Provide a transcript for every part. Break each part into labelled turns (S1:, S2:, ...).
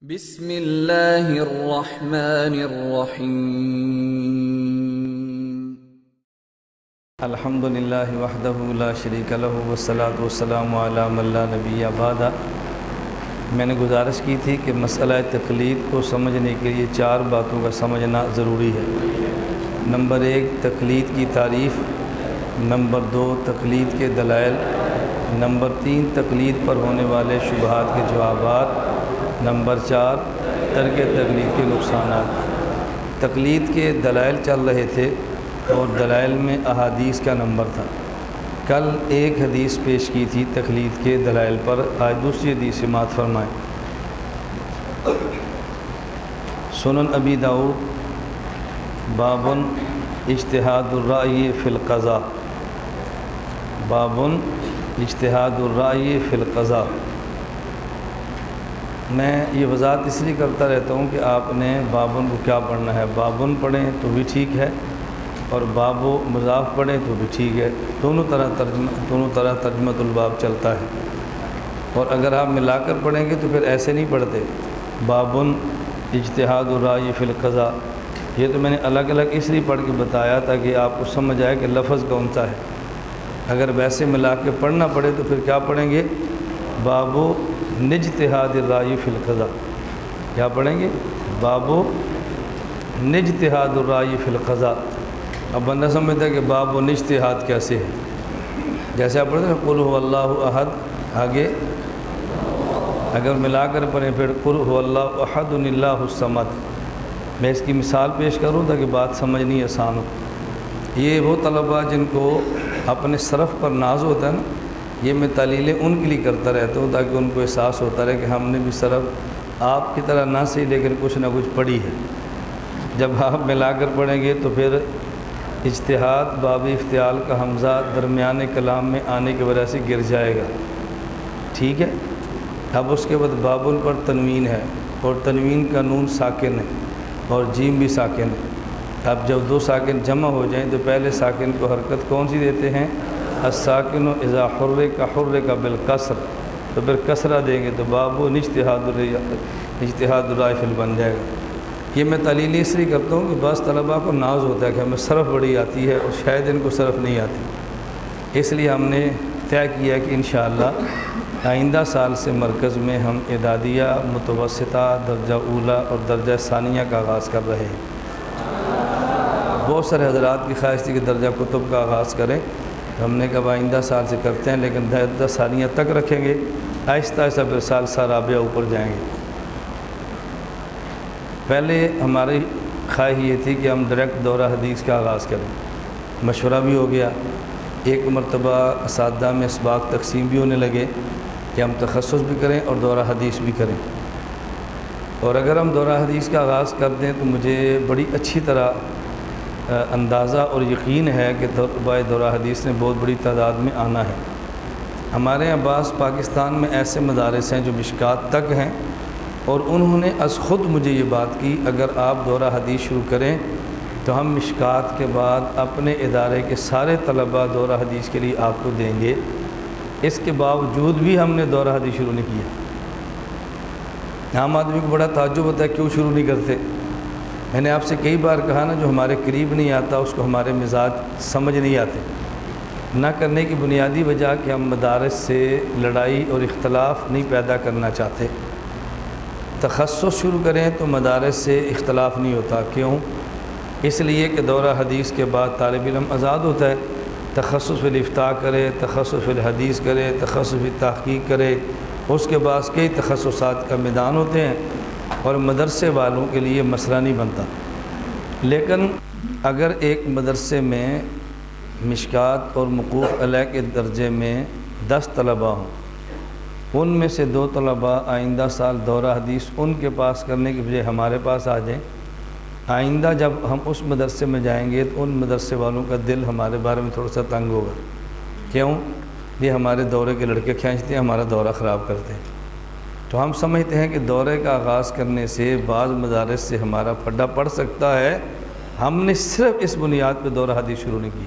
S1: بسم اللہ الرحمن الرحیم
S2: الحمدللہ وحدہ لا شریک لہ والصلاۃ والسلام علی من لا نبی بعد۔ میں نے گزارش کی تھی کہ مسئلہ تقلید کو سمجھنے کے لیے 4 باتوں کا سمجھنا ضروری ہے۔ نمبر 1 تقلید کی تعریف، نمبر 2 تقلید کے دلائل، نمبر 3 تقلید پر ہونے والے شبہات کے جوابات، نمبر 4 ترک تقلید کے نقصانات۔ تقلید کے دلائل چل رہے تھے اور دلائل میں احادیث کا نمبر تھا۔ کل ایک حدیث پیش کی تھی تقلید کے دلائل پر، آج دوسری حدیث سماعت فرمائیں۔ سنن ابی داؤد باب اجتہاد الرأی فی القضاء، باب اجتہاد الرأی فی القضاء۔ میں یہ وضاحت اس لیے کرتا رہتا ہوں کہ آپ نے بابن کو کیا پڑھنا ہے، بابن پڑھیں تو بھی ٹھیک ہے اور باب و مضاف پڑھیں تو بھی ٹھیک ہے، دونوں طرح ترجمۃ الباب چلتا ہے۔ اور اگر آپ ملا کر پڑھیں گے تو پھر ایسے نہیں پڑھتے، بابن اجتہاد الرأی فی القضاء۔ یہ تو میں نے الگ الگ اس لیے پڑھ کے بتایا تاکہ آپ کو سمجھ آئے کہ لفظ کون سا ہے۔ اگر ویسے ملا کے پڑھنا پڑے تو پھر کیا پڑھیں گے، باب نجتہاد الرأی فی القضاء۔ کیا پڑھیں گے، باب نجتہاد الرأی فی القضاء۔ اب بندہ سمجھتا ہے کہ باب و نجتہاد کیسے ہے، جیسے آپ پڑھتے ہیں قل هو اللہ احد، آگے اگر ملا کر پڑھیں پھر قل هو اللہ احد اللہ الصمد۔ میں اس کی مثال پیش کروں تاکہ بات سمجھنی آسان ہو۔ یہ وہ طلباء جن کو اپنے صرف پر ناز ہوتا ہے نا، یہ میں تعلیلیں ان کے لیے کرتا رہتا ہوں تاکہ ان کو احساس ہوتا رہے کہ ہم نے بھی صرف آپ کی طرح نہ صحیح لیکن کچھ نہ کچھ پڑھی ہے۔ جب آپ ملا کر پڑھیں گے تو پھر اجتہاد باب افتعال کا حمزہ درمیان کلام میں آنے کی وجہ سے گر جائے گا، ٹھیک ہے۔ اب اس کے بعد بابن پر تنوین ہے اور تنوین کا نون ساکن ہے اور جیم بھی ساکن ہے۔ اب جب 2 ساکن جمع ہو جائیں تو پہلے ساکن کو حرکت کون سی دیتے ہیں، الساکن اذا حرک بالکسر، تو پھر کسرہ دیں گے تو باب اجتہاد الرأی فی بن جائے گا۔ یہ میں تعلیل اس لیے کرتا ہوں کہ بعض طلباء کو ناز ہوتا ہے کہ ہمیں صرف بڑی آتی ہے اور شاید ان کو صرف نہیں آتی، اس لیے ہم نے طے کیا کہ انشاءاللہ آئندہ سال سے مرکز میں ہم اعدادیہ، متوسطہ، درجہ اولیٰ اور درجہ ثانیہ کا آغاز کر رہے ہیں۔ بہت سارے حضرات کی خواہش تھی کہ درجہ کتب کا آغاز کریں، ہم نے کہا آئندہ سال سے کرتے ہیں لیکن درجہ ثانیہ تک رکھیں گے، آہستہ آہستہ پھر سال رابعہ اوپر جائیں گے۔ پہلے ہماری خواہش یہ تھی کہ ہم ڈائریکٹ دورہ حدیث کا آغاز کریں، مشورہ بھی ہو گیا، ایک مرتبہ اساتذہ میں اسباق تقسیم بھی ہونے لگے کہ ہم تخصص بھی کریں اور دورہ حدیث بھی کریں۔ اور اگر ہم دورہ حدیث کا آغاز کر دیں تو مجھے بڑی اچھی طرح اندازہ اور یقین ہے کہ طلباء دورہ حدیث نے بہت بڑی تعداد میں آنا ہے۔ ہمارے یہاں بعض پاکستان میں ایسے مدارس ہیں جو مشکات تک ہیں اور انہوں نے از خود مجھے یہ بات کی اگر آپ دورہ حدیث شروع کریں تو ہم مشکات کے بعد اپنے ادارے کے سارے طلباء دورہ حدیث کے لیے آپ کو دیں گے۔ اس کے باوجود بھی ہم نے دورہ حدیث شروع نہیں کیا۔ عام آدمی کو بڑا تعجب ہوتا ہے کیوں شروع نہیں کرتے۔ میں نے آپ سے کئی بار کہا نا، جو ہمارے قریب نہیں آتا اس کو ہمارے مزاج سمجھ نہیں آتے۔ نہ کرنے کی بنیادی وجہ کہ ہم مدارس سے لڑائی اور اختلاف نہیں پیدا کرنا چاہتے۔ تخصص شروع کریں تو مدارس سے اختلاف نہیں ہوتا، کیوں؟ اس لیے کہ دورہ حدیث کے بعد طالب علم آزاد ہوتا ہے، تخصص فی الافتاء کرے، تخصص فی الحدیث کرے، تخصص فی تحقیق کرے، اس کے بعد کئی تخصصات کا میدان ہوتے ہیں اور مدرسے والوں کے لیے مسئلہ نہیں بنتا۔ لیکن اگر ایک مدرسے میں مشکات اور موقوف علیہ کے درجے میں 10 طلباء ہوں، ان میں سے 2 طلباء آئندہ سال دورہ حدیث ان کے پاس کرنے کے بجائے ہمارے پاس آ جائیں، آئندہ جب ہم اس مدرسے میں جائیں گے تو ان مدرسے والوں کا دل ہمارے بارے میں تھوڑا سا تنگ ہوگا، کیوں؟ یہ ہمارے دورے کے لڑکے کھینچتے ہیں، ہمارا دورہ خراب کرتے ہیں۔ تو ہم سمجھتے ہیں کہ دورے کا آغاز کرنے سے بعض مدارس سے ہمارا پھڈا پڑ سکتا ہے، ہم نے صرف اس بنیاد پہ دورہ حدیث شروع نہیں کی،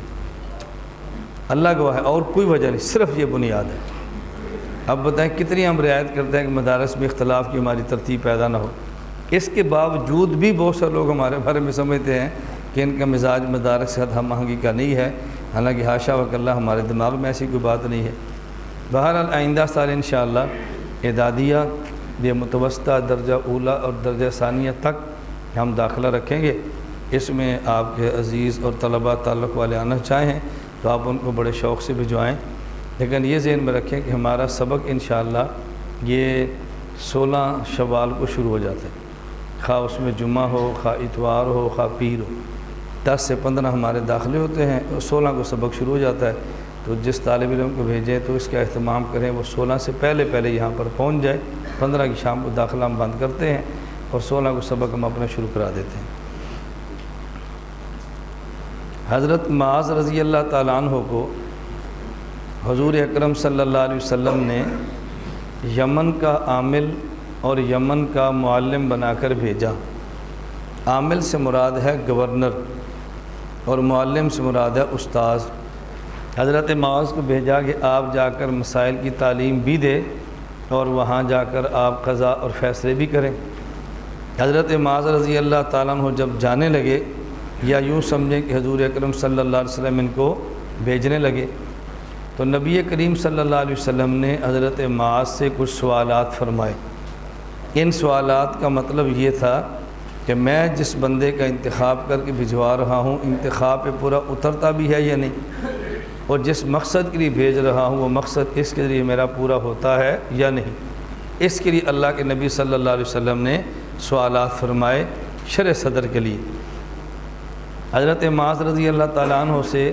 S2: اللہ گواہ ہے، اور کوئی وجہ نہیں، صرف یہ بنیاد ہے۔ اب بتائیں کتنی ہم رعایت کرتے ہیں کہ مدارس میں اختلاف کی ہماری ترتیب پیدا نہ ہو، اس کے باوجود بھی بہت سے لوگ ہمارے بارے میں سمجھتے ہیں کہ ان کا مزاج مدارس سے ہم آہنگی کا نہیں ہے، حالانکہ حاشا وکلا ہمارے دماغ میں ایسی کوئی بات نہیں ہے۔ بہرحال آئندہ سال انشاءاللہ اعدادیہ یہ متوسطہ درجہ اولا اور درجہ ثانیہ تک ہم داخلہ رکھیں گے۔ اس میں آپ کے عزیز اور طلباء تعلق والے آنا چاہیں تو آپ ان کو بڑے شوق سے بھجوائیں، لیکن یہ ذہن میں رکھیں کہ ہمارا سبق انشاءاللہ یہ 16 شوال کو شروع ہو جاتا ہے، خواہ اس میں جمعہ ہو، خواہ اتوار ہو، خواہ پیر ہو۔ 10 سے 15 ہمارے داخلے ہوتے ہیں اور 16 کو سبق شروع ہو جاتا ہے، تو جس طالب علم کو بھیجیں تو اس کا اہتمام کریں وہ 16 سے پہلے یہاں پر پہنچ جائے۔ 15 کی شام کو داخلہ ہم بند کرتے ہیں اور 16 کو سبق ہم اپنا شروع کرا دیتے ہیں۔ حضرت معاذ رضی اللہ تعالیٰ عنہ کو حضور اکرم صلی اللہ علیہ وسلم نے یمن کا عامل اور یمن کا معلم بنا کر بھیجا۔ عامل سے مراد ہے گورنر اور معلم سے مراد ہے استاذ۔ حضرت معاذ کو بھیجا کہ آپ جا کر مسائل کی تعلیم بھی دے اور وہاں جا کر آپ قضاء اور فیصلے بھی کریں۔ حضرت معاذ رضی اللہ تعالیٰ عنہ جب جانے لگے، یا یوں سمجھیں کہ حضور اکرم صلی اللہ علیہ وسلم ان کو بھیجنے لگے، تو نبی کریم صلی اللہ علیہ وسلم نے حضرت معاذ سے کچھ سوالات فرمائے۔ ان سوالات کا مطلب یہ تھا کہ میں جس بندے کا انتخاب کر کے بھجوا رہا ہوں انتخاب پہ پورا اترتا بھی ہے یا نہیں، اور جس مقصد کے لیے بھیج رہا ہوں وہ مقصد اس کے ذریعے میرا پورا ہوتا ہے یا نہیں۔ اس کے لیے اللہ کے نبی صلی اللہ علیہ وسلم نے سوالات فرمائے شرح صدر کے لیے۔ حضرت معاذ رضی اللہ تعالیٰ عنہ سے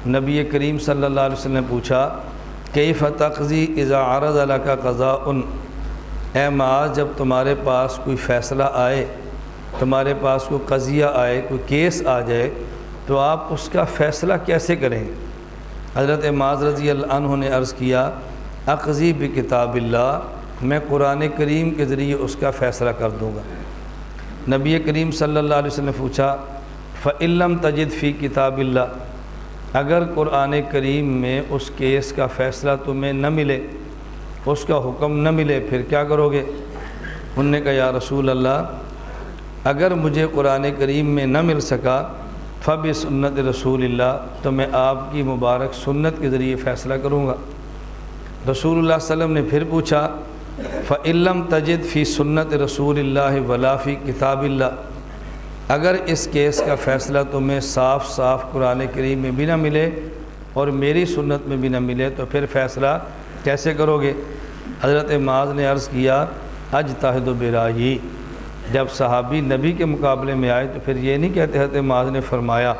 S2: نبی کریم صلی اللہ علیہ وسلم نے پوچھا کیف تقضی اذا عرض لک قضاء، اے معاذ جب تمہارے پاس کوئی فیصلہ آئے، تمہارے پاس کوئی قضیہ آئے، کوئی کیس آ جائے تو آپ اس کا فیصلہ کیسے کریں گے؟ حضرت معاذ رضی اللہ عنہ نے عرض کیا اقضی بکتاب اللہ، میں قرآن کریم کے ذریعے اس کا فیصلہ کر دوں گا۔ نبی کریم صلی اللہ علیہ وسلم نے پوچھا فَإِن لَمْ تَجِدْ فِي کتاب اللہ، اگر قرآن کریم میں اس کیس کا فیصلہ تمہیں نہ ملے، اس کا حکم نہ ملے، پھر کیا کرو گے؟ انہوں نے کہا یا رسول اللہ اگر مجھے قرآن کریم میں نہ مل سکا فَبِسُنَّتِ رسول اللہ، تو میں آپ کی مبارک سنت کے ذریعے فیصلہ کروں گا۔ رسول اللہ صلی اللہ علیہ وسلم نے پھر پوچھا فَإِن لَمْ تَجِدْ فِي سُنَّتِ رسول اللہ وَلَا فِي کتاب اللہ، اگر اس کیس کا فیصلہ تمہیں صاف صاف قرآن کریم میں بھی نہ ملے اور میری سنت میں بھی نہ ملے تو پھر فیصلہ کیسے کرو گے؟ حضرت معاذ نے عرض کیا اجتہد برائیی، جب صحابی نبی کے مقابلے میں آئے تو پھر یہ نہیں کہتے حضرت معاذ نے فرمایا،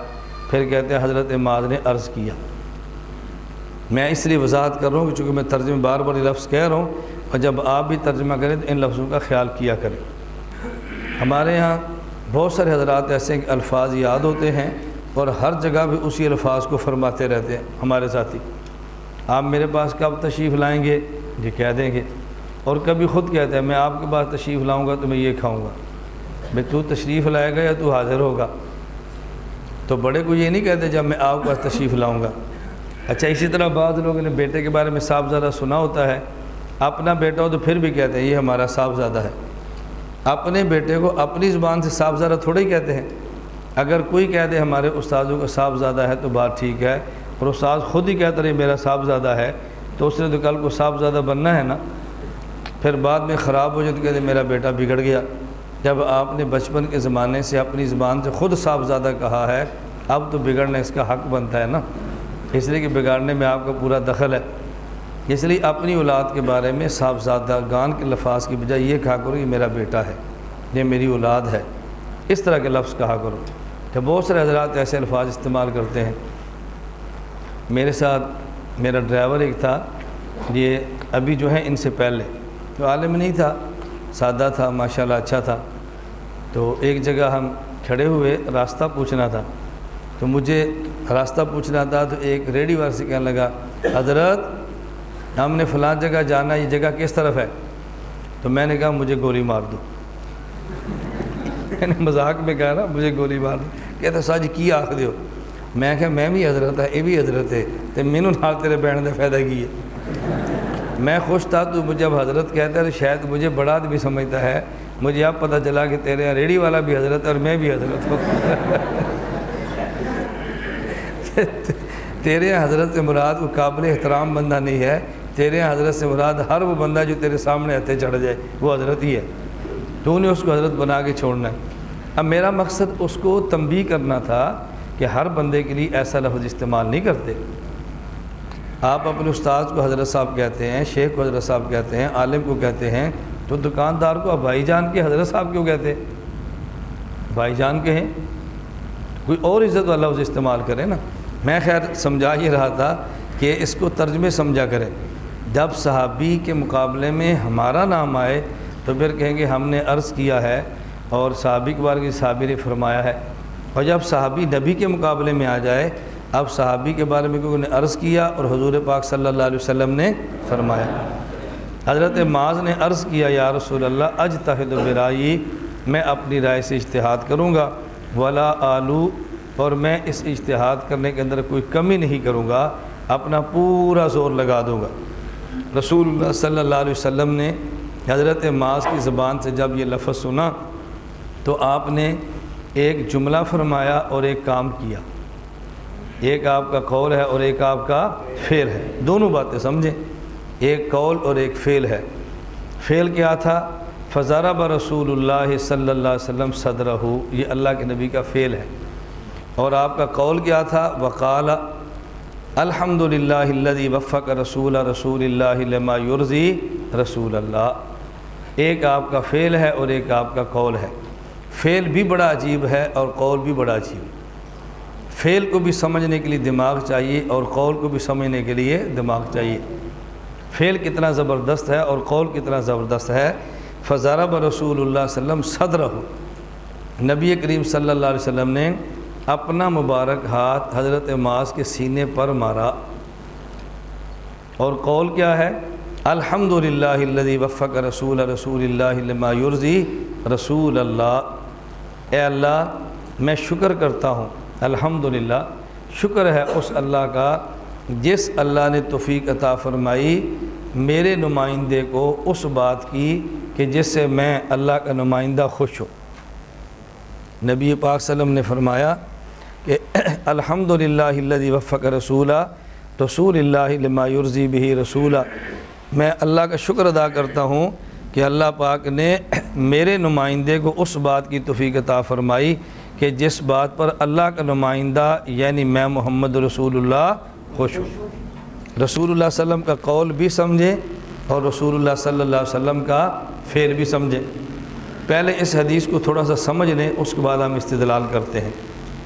S2: پھر کہتے حضرت معاذ نے عرض کیا۔ میں اس لیے وضاحت کر رہا ہوں کہ چونکہ میں ترجمے بار بار یہ لفظ کہہ رہا ہوں، اور جب آپ بھی ترجمہ کریں تو ان لفظوں کا خیال کیا کریں۔ ہمارے ہاں بہت سارے حضرات ایسے ہیں کہ الفاظ یاد ہوتے ہیں اور ہر جگہ بھی اسی الفاظ کو فرماتے رہتے ہیں۔ ہمارے ساتھی آپ میرے پاس کب تشریف لائیں گے یہ کہہ دیں گے، اور کبھی خود کہتے ہیں میں آپ کے پاس تشریف لاؤں گا تو میں یہ کھاؤں گا۔ بھئی تو تشریف لائے گا یا تو حاضر ہوگا؟ تو بڑے کو یہ نہیں کہتے جب میں آپ کے پاس تشریف لاؤں گا۔ اچھا اسی طرح بعض لوگوں نے بیٹے کے بارے میں صاحبزادہ سنا ہوتا ہے، اپنا بیٹا ہو تو پھر بھی کہتے ہیں یہ ہمارا صاحبزادہ ہے۔ اپنے بیٹے کو اپنی زبان سے صاحبزادہ تھوڑے ہی کہتے ہیں۔ اگر کوئی کہہ دے ہمارے استاذوں کا صاحبزادہ ہے تو بات ٹھیک ہے، اور استاذ خود ہی کہتا رہے میرا صاحبزادہ ہے تو اس نے تو کل کو صاحبزادہ بننا ہے نا، پھر بعد میں خراب ہو جائے تو کہتے میرا بیٹا بگڑ گیا۔ جب آپ نے بچپن کے زمانے سے اپنی زبان سے خود صاحبزادہ کہا ہے، اب تو بگڑنا اس کا حق بنتا ہے نا، اس لیے کہ بگاڑنے میں آپ کا پورا دخل ہے۔ اس لیے اپنی اولاد کے بارے میں صاحبزادہ گان کے لفاظ کی بجائے یہ کہا کرو یہ میرا بیٹا ہے، یہ میری اولاد ہے، اس طرح کے لفظ کہا کرو۔ کہ بہت سارے حضرات ایسے الفاظ استعمال کرتے ہیں۔ میرے ساتھ میرا ڈرائیور ایک تھا، یہ ابھی جو ہے ان سے پہلے تو عالم نہیں تھا، سادہ تھا، ماشاءاللہ اچھا تھا۔ تو ایک جگہ ہم کھڑے ہوئے، راستہ پوچھنا تھا، تو مجھے راستہ پوچھنا تھا تو ایک ریڈی والے سے کہنے لگا حضرت ہم نے فلاں جگہ جانا، یہ جگہ کس طرف ہے؟ تو میں نے کہا مجھے گولی مار دو۔ میں نے مذاق میں کہا نا مجھے گولی مار دو۔ کہتا ساجی کی آخ دیو؟ میں کہا میں بھی حضرت ہے، یہ بھی حضرت ہے، تو مینوں نال تیرے بہن دے فائدہ کی ہے؟ میں خوش تھا تو مجھے اب حضرت کہتا ہے، شاید مجھے بڑا آدمی سمجھتا ہے، مجھے اب پتہ چلا کہ تیرے یہاں ریڑھی والا بھی حضرت اور میں بھی حضرت ہوں۔ تیرے یہاں حضرت سے مراد وہ قابل احترام بندہ نہیں ہے، تیرے یہاں حضرت سے مراد ہر وہ بندہ جو تیرے سامنے ہتھے چڑھ جائے وہ حضرت ہی ہے، تو نے اس کو حضرت بنا کے چھوڑنا ہے۔ اب میرا مقصد اس کو تنبیہ کرنا تھا کہ ہر بندے کے لیے ایسا لفظ استعمال نہیں کرتے۔ آپ اپنے استاد کو حضرت صاحب کہتے ہیں، شیخ کو حضرت صاحب کہتے ہیں، عالم کو کہتے ہیں، تو دکاندار کو بھائی جان کے حضرت صاحب کیوں کہتے ہیں؟ بھائی جان کے ہیں، کوئی اور عزت والا لفظ استعمال کرے نا۔ میں خیر سمجھا ہی رہا تھا کہ اس کو ترجمے سمجھا کریں، جب صحابی کے مقابلے میں ہمارا نام آئے تو پھر کہیں گے ہم نے عرض کیا ہے اور صحابی کے بارے میں صحابی نے فرمایا ہے، اور جب صحابی نبی کے مقابلے میں آ جائے اب صحابی کے بارے میں کیونکہ نے عرض کیا اور حضور پاک صلی اللہ علیہ وسلم نے فرمایا۔ حضرت معاذ نے عرض کیا یا رسول اللہ اجتہد برائیی، میں اپنی رائے سے اجتہاد کروں گا، ولا آلو، اور میں اس اجتہاد کرنے کے اندر کوئی کمی نہیں کروں گا، اپنا پورا زور لگا دوں گا۔ رسول اللہ صلی اللہ علیہ وسلم نے حضرت معاذ کی زبان سے جب یہ لفظ سنا تو آپ نے ایک جملہ فرمایا اور ایک کام کیا، ایک آپ کا قول ہے اور ایک آپ کا فعل ہے، دونوں باتیں سمجھیں، ایک قول اور ایک فعل ہے۔ فعل کیا تھا؟ فضرب رسول اللہ صلی اللہ علیہ وسلم صدرہ، یہ اللہ کے نبی کا فعل ہے، اور آپ کا قول کیا تھا؟ وقال الحمدللہ الذی وفق رسول اللہ لما یرضی رسول اللہ۔ ایک آپ کا فعل ہے اور ایک آپ کا قول ہے۔ فعل بھی بڑا عجیب ہے اور قول بھی بڑا عجیب ہے۔ فعل کو بھی سمجھنے کے لیے دماغ چاہیے اور قول کو بھی سمجھنے کے لیے دماغ چاہیے۔ فعل کتنا زبردست ہے اور قول کتنا زبردست ہے۔ فضرب رسول اللہ صلی اللہ علیہ وسلم صدرہ، نبی کریم صلی اللہ علیہ وسلم نے اپنا مبارک ہاتھ حضرت معاذ کے سینے پر مارا، اور قول کیا ہے؟ الحمدللہ الذی وفق رسول اللہ لما یرضی رسول اللہ۔ اے اللہ میں شکر کرتا ہوں، الحمدللہ شکر ہے اس اللہ کا جس اللہ نے توفیق عطا فرمائی میرے نمائندے کو اس بات کی کہ جس سے میں اللہ کا نمائندہ خوش ہوں۔ نبی پاک صلی اللہ علیہ وسلم نے فرمایا کہ الحمدللہ الذی وفق رسول اللہ لما یرضی بہ رسولہ، میں اللہ کا شکر ادا کرتا ہوں کہ اللہ پاک نے میرے نمائندے کو اس بات کی توفیق عطا فرمائی کہ جس بات پر اللہ کا نمائندہ یعنی میں محمد رسول اللہ خوش ہوں۔ رسول اللہ صلی اللہ علیہ وسلم کا قول بھی سمجھیں اور رسول اللہ صلی اللہ علیہ وسلم کا فعل بھی سمجھیں۔ پہلے اس حدیث کو تھوڑا سا سمجھ لیں، اس کے بعد ہم استدلال کرتے ہیں۔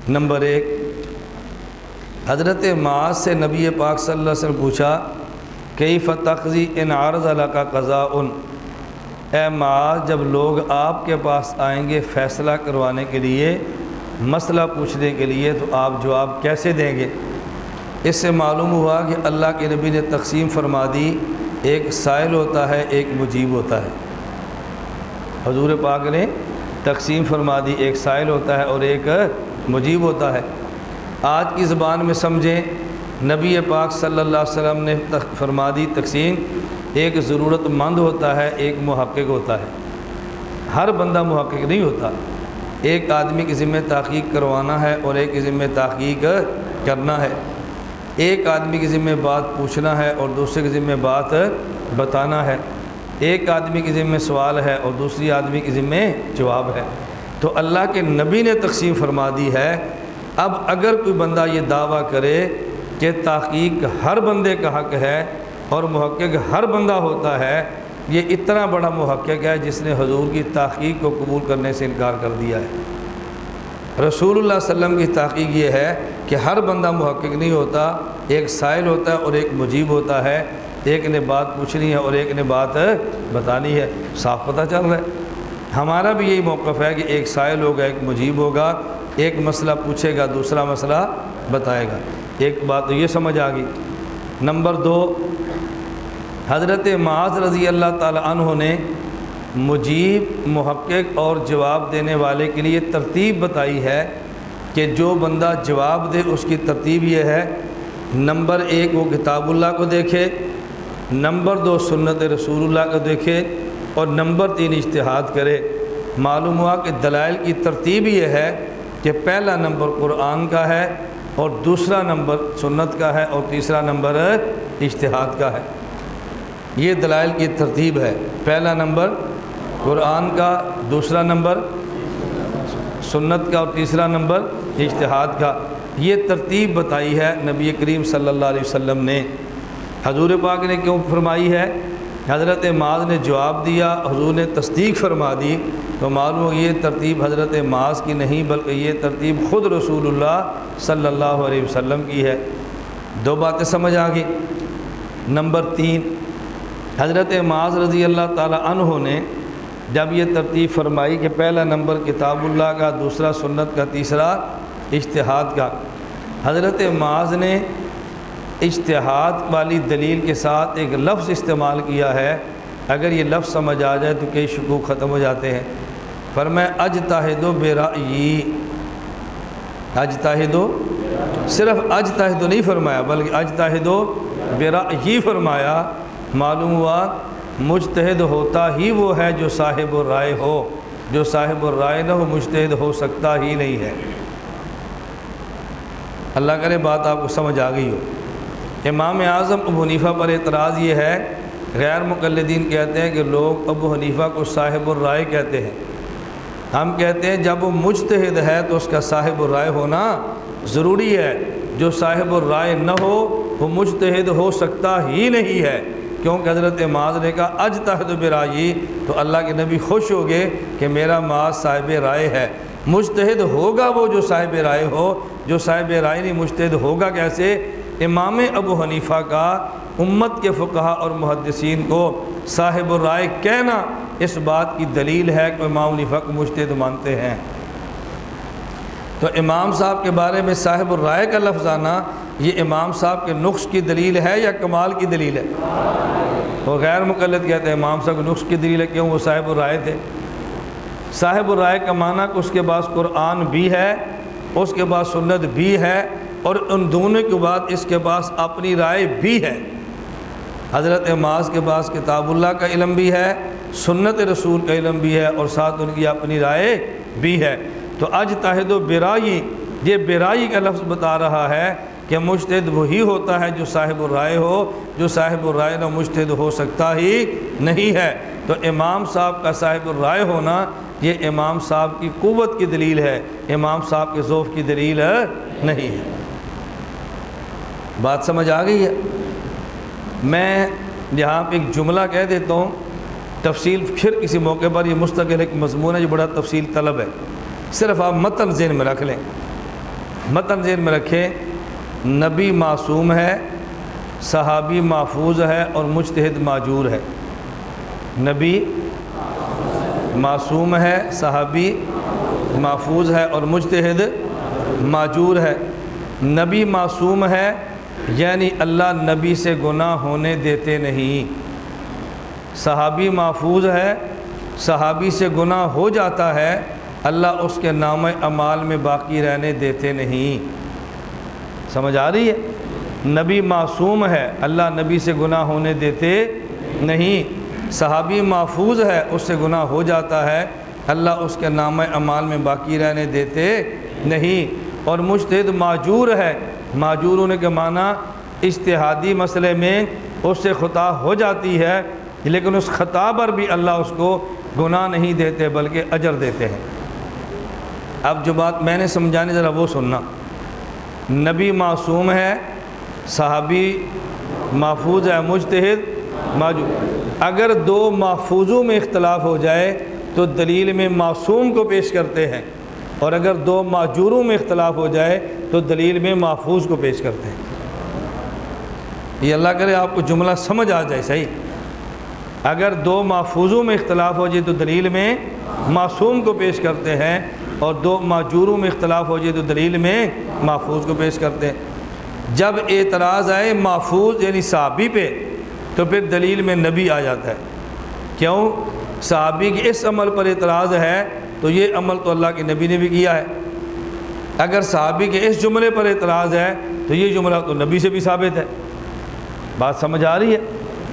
S2: نمبر 1، حضرت معاذ سے نبی پاک صلی اللہ علیہ وسلم پوچھا کیف تقضی ان عرض لک قضاء، اے معاذ جب لوگ آپ کے پاس آئیں گے فیصلہ کروانے کے لیے، مسئلہ پوچھنے کے لیے، تو آپ جواب کیسے دیں گے؟ اس سے معلوم ہوا کہ اللہ کے نبی نے تقسیم فرما دی، ایک سائل ہوتا ہے ایک مجیب ہوتا ہے۔ حضور پاک نے تقسیم فرما دی، ایک سائل ہوتا ہے اور ایک مجیب ہوتا ہے۔ آج کی زبان میں سمجھیں، نبی پاک صلی اللہ علیہ وسلم نے فرما دی تقسیم، ایک ضرورت مند ہوتا ہے ایک محقق ہوتا ہے۔ ہر بندہ محقق نہیں ہوتا، ایک آدمی کی ذمہ تحقیق کروانا ہے اور ایک کی ذمہ تحقیق کرنا ہے، ایک آدمی کی ذمہ بات پوچھنا ہے اور دوسرے کی ذمہ بات بتانا ہے، ایک آدمی کی ذمہ سوال ہے اور دوسری آدمی کی ذمہ جواب ہے۔ تو اللہ کے نبی نے تقسیم فرما دی ہے۔ اب اگر کوئی بندہ یہ دعویٰ کرے کہ تحقیق ہر بندے کا حق ہے اور محقق ہر بندہ ہوتا ہے، یہ اتنا بڑا محقق ہے جس نے حضور کی تحقیق کو قبول کرنے سے انکار کر دیا ہے۔ رسول اللہ صلی اللہ علیہ وسلم کی تحقیق یہ ہے کہ ہر بندہ محقق نہیں ہوتا، ایک سائل ہوتا ہے اور ایک مجیب ہوتا ہے، ایک نے بات پوچھنی ہے اور ایک نے بات بتانی ہے۔ صاف پتہ چل رہا ہے۔ ہمارا بھی یہی موقف ہے کہ ایک سائل ہوگا ایک مجیب ہوگا، ایک مسئلہ پوچھے گا دوسرا مسئلہ بتائے گا۔ ایک بات تو یہ سمجھ آ گئی۔ نمبر 2، حضرت معاذ رضی اللہ تعالی عنہ نے مجیب، محقق اور جواب دینے والے کے لیے ترتیب بتائی ہے کہ جو بندہ جواب دے اس کی ترتیب یہ ہے، نمبر 1 وہ کتاب اللہ کو دیکھے، نمبر 2 سنت رسول اللہ کا دیکھے، اور نمبر 3 اجتہاد کرے۔ معلوم ہوا کہ دلائل کی ترتیب یہ ہے کہ پہلا نمبر قرآن کا ہے، اور دوسرا نمبر سنت کا ہے، اور تیسرا نمبر اجتہاد کا ہے۔ یہ دلائل کی ترتیب ہے، پہلا نمبر قرآن کا، دوسرا نمبر سنت کا، اور تیسرا نمبر اجتہاد کا۔ یہ ترتیب بتائی ہے نبی کریم صلی اللہ علیہ وسلم نے۔ حضور پاک نے کیوں فرمائی ہے؟ حضرت معاذ نے جواب دیا، حضور نے تصدیق فرما دی، تو معلوم ہو یہ ترتیب حضرت معاذ کی نہیں بلکہ یہ ترتیب خود رسول اللہ صلی اللہ علیہ وسلم کی ہے۔ 2 باتیں سمجھ آ گئی۔ نمبر 3، حضرت معاذ رضی اللہ تعالیٰ عنہ نے جب یہ ترتیب فرمائی کہ پہلا نمبر کتاب اللہ کا، دوسرا سنت کا، تیسرا اجتہاد کا، حضرت معاذ نے اجتہاد والی دلیل کے ساتھ ایک لفظ استعمال کیا ہے، اگر یہ لفظ سمجھ آ جائے تو کئی شکوک ختم ہو جاتے ہیں۔ فرمایا اجتہد برأیی، اجتہد، صرف اجتہد نہیں فرمایا بلکہ اجتہد برأیی فرمایا۔ معلوم ہوا مجتہد ہوتا ہی وہ ہے جو صاحب الرائے ہو، جو صاحب الرائے نہ ہو مجتہد ہو سکتا ہی نہیں ہے۔ اللہ کرے بات آپ کو سمجھ آ گئی ہو۔ امام اعظم ابو حنیفہ پر اعتراض یہ ہے، غیر مقلدین کہتے ہیں کہ لوگ ابو حنیفہ کو صاحب الرائے کہتے ہیں، ہم کہتے ہیں جب وہ مجتہد ہے تو اس کا صاحب الرائے ہونا ضروری ہے، جو صاحب الرائے نہ ہو وہ مجتہد ہو سکتا ہی نہیں ہے، کیونکہ حضرت معاذ نے کہا اجتہد برأیی، تو اللہ کے نبی خوش ہو گئے کہ میرا معاذ صاحب رائے ہے۔ مجتہد ہوگا وہ جو صاحب رائے ہو، جو صاحب رائے نہیں مجتہد ہوگا کیسے؟ امام ابو حنیفہ کا امت کے فقہا اور محدثین کو صاحب الرائے کہنا اس بات کی دلیل ہے کہ امام حنیفہ کو مجتہد مانتے ہیں۔ تو امام صاحب کے بارے میں صاحب الرائے کا لفظ آنا یہ امام صاحب کے نقص کی دلیل ہے یا کمال کی دلیل ہے؟ وہ غیر مقلد کہتے ہیں امام صاحب کے نقص کی دلیل ہے، کیوں؟ وہ صاحب الرائے تھے۔ صاحب الرائے کا معنی کہ اس کے پاس قرآن بھی ہے، اس کے پاس سنت بھی ہے، اور ان دونوں کے بعد اس کے پاس اپنی رائے بھی ہے۔ حضرت معاذ کے پاس کتاب اللہ کا علم بھی ہے، سنت رسول کا علم بھی ہے، اور ساتھ ان کی اپنی رائے بھی ہے۔ تو اجتہد برأیی، یہ برأیی کا لفظ بتا رہا ہے کہ مجتہد وہی ہوتا ہے جو صاحب الرائے ہو، جو صاحب الرائے نہ مجتہد ہو سکتا ہی نہیں ہے۔ تو امام صاحب کا صاحب الرائے ہونا یہ امام صاحب کی قوت کی دلیل ہے، امام صاحب کے ذوق کی دلیل نہیں ہے۔ بات سمجھ آ گئی ہے؟ میں یہاں پہ ایک جملہ کہہ دیتا ہوں، تفصیل پھر کسی موقع پر، یہ مستقل ایک مضمون ہے جو بڑا تفصیل طلب ہے، صرف آپ متن ذہن میں رکھ لیں۔ متن ذہن میں رکھیں، نبی معصوم ہے، صحابی محفوظ ہے، اور مجتہد معجور ہے۔ نبی معصوم ہے، صحابی محفوظ ہے، اور مجتہد معجور ہے۔ نبی معصوم ہے یعنی اللہ نبی سے گناہ ہونے دیتے نہیں۔ صحابی محفوظ ہے، صحابی سے گناہ ہو جاتا ہے، اللہ اس کے نام اعمال میں باقی رہنے دیتے نہیں۔ سمجھ آ رہی ہے؟ نبی معصوم ہے، اللہ نبی سے گناہ ہونے دیتے نہیں۔ صحابی محفوظ ہے، اس سے گناہ ہو جاتا ہے، اللہ اس کے نام اعمال میں باقی رہنے دیتے نہیں۔ اور مجتہد معجور ہے، معجور ہونے کے معنی اجتہادی مسئلے میں اس سے خطا ہو جاتی ہے، لیکن اس خطا پر بھی اللہ اس کو گناہ نہیں دیتے بلکہ اجر دیتے ہیں۔ اب جو بات میں نے سمجھانی ذرا وہ سننا، نبی معصوم ہے، صحابی محفوظ ہے، مجتہد معجور۔ اگر دو محفوظوں میں اختلاف ہو جائے تو دلیل میں معصوم کو پیش کرتے ہیں، اور اگر دو معجوروں میں اختلاف ہو جائے تو دلیل میں محفوظ کو پیش کرتے ہیں۔ یہ اللہ کرے آپ کو جملہ سمجھ آ جائے صحیح۔ اگر دو محفوظوں میں اختلاف ہو جائے تو دلیل میں معصوم کو پیش کرتے ہیں، اور دو معجوروں میں اختلاف ہو جائے تو دلیل میں محفوظ کو پیش کرتے ہیں۔ جب اعتراض آئے محفوظ یعنی صحابی پہ تو پھر دلیل میں نبی آ جاتا ہے۔ کیوں؟ صحابی کے اس عمل پر اعتراض ہے تو یہ عمل تو اللہ کے نبی نے بھی کیا ہے۔ اگر صحابی کے اس جملے پر اعتراض ہے تو یہ جملہ تو نبی سے بھی ثابت ہے۔ بات سمجھ آ رہی ہے؟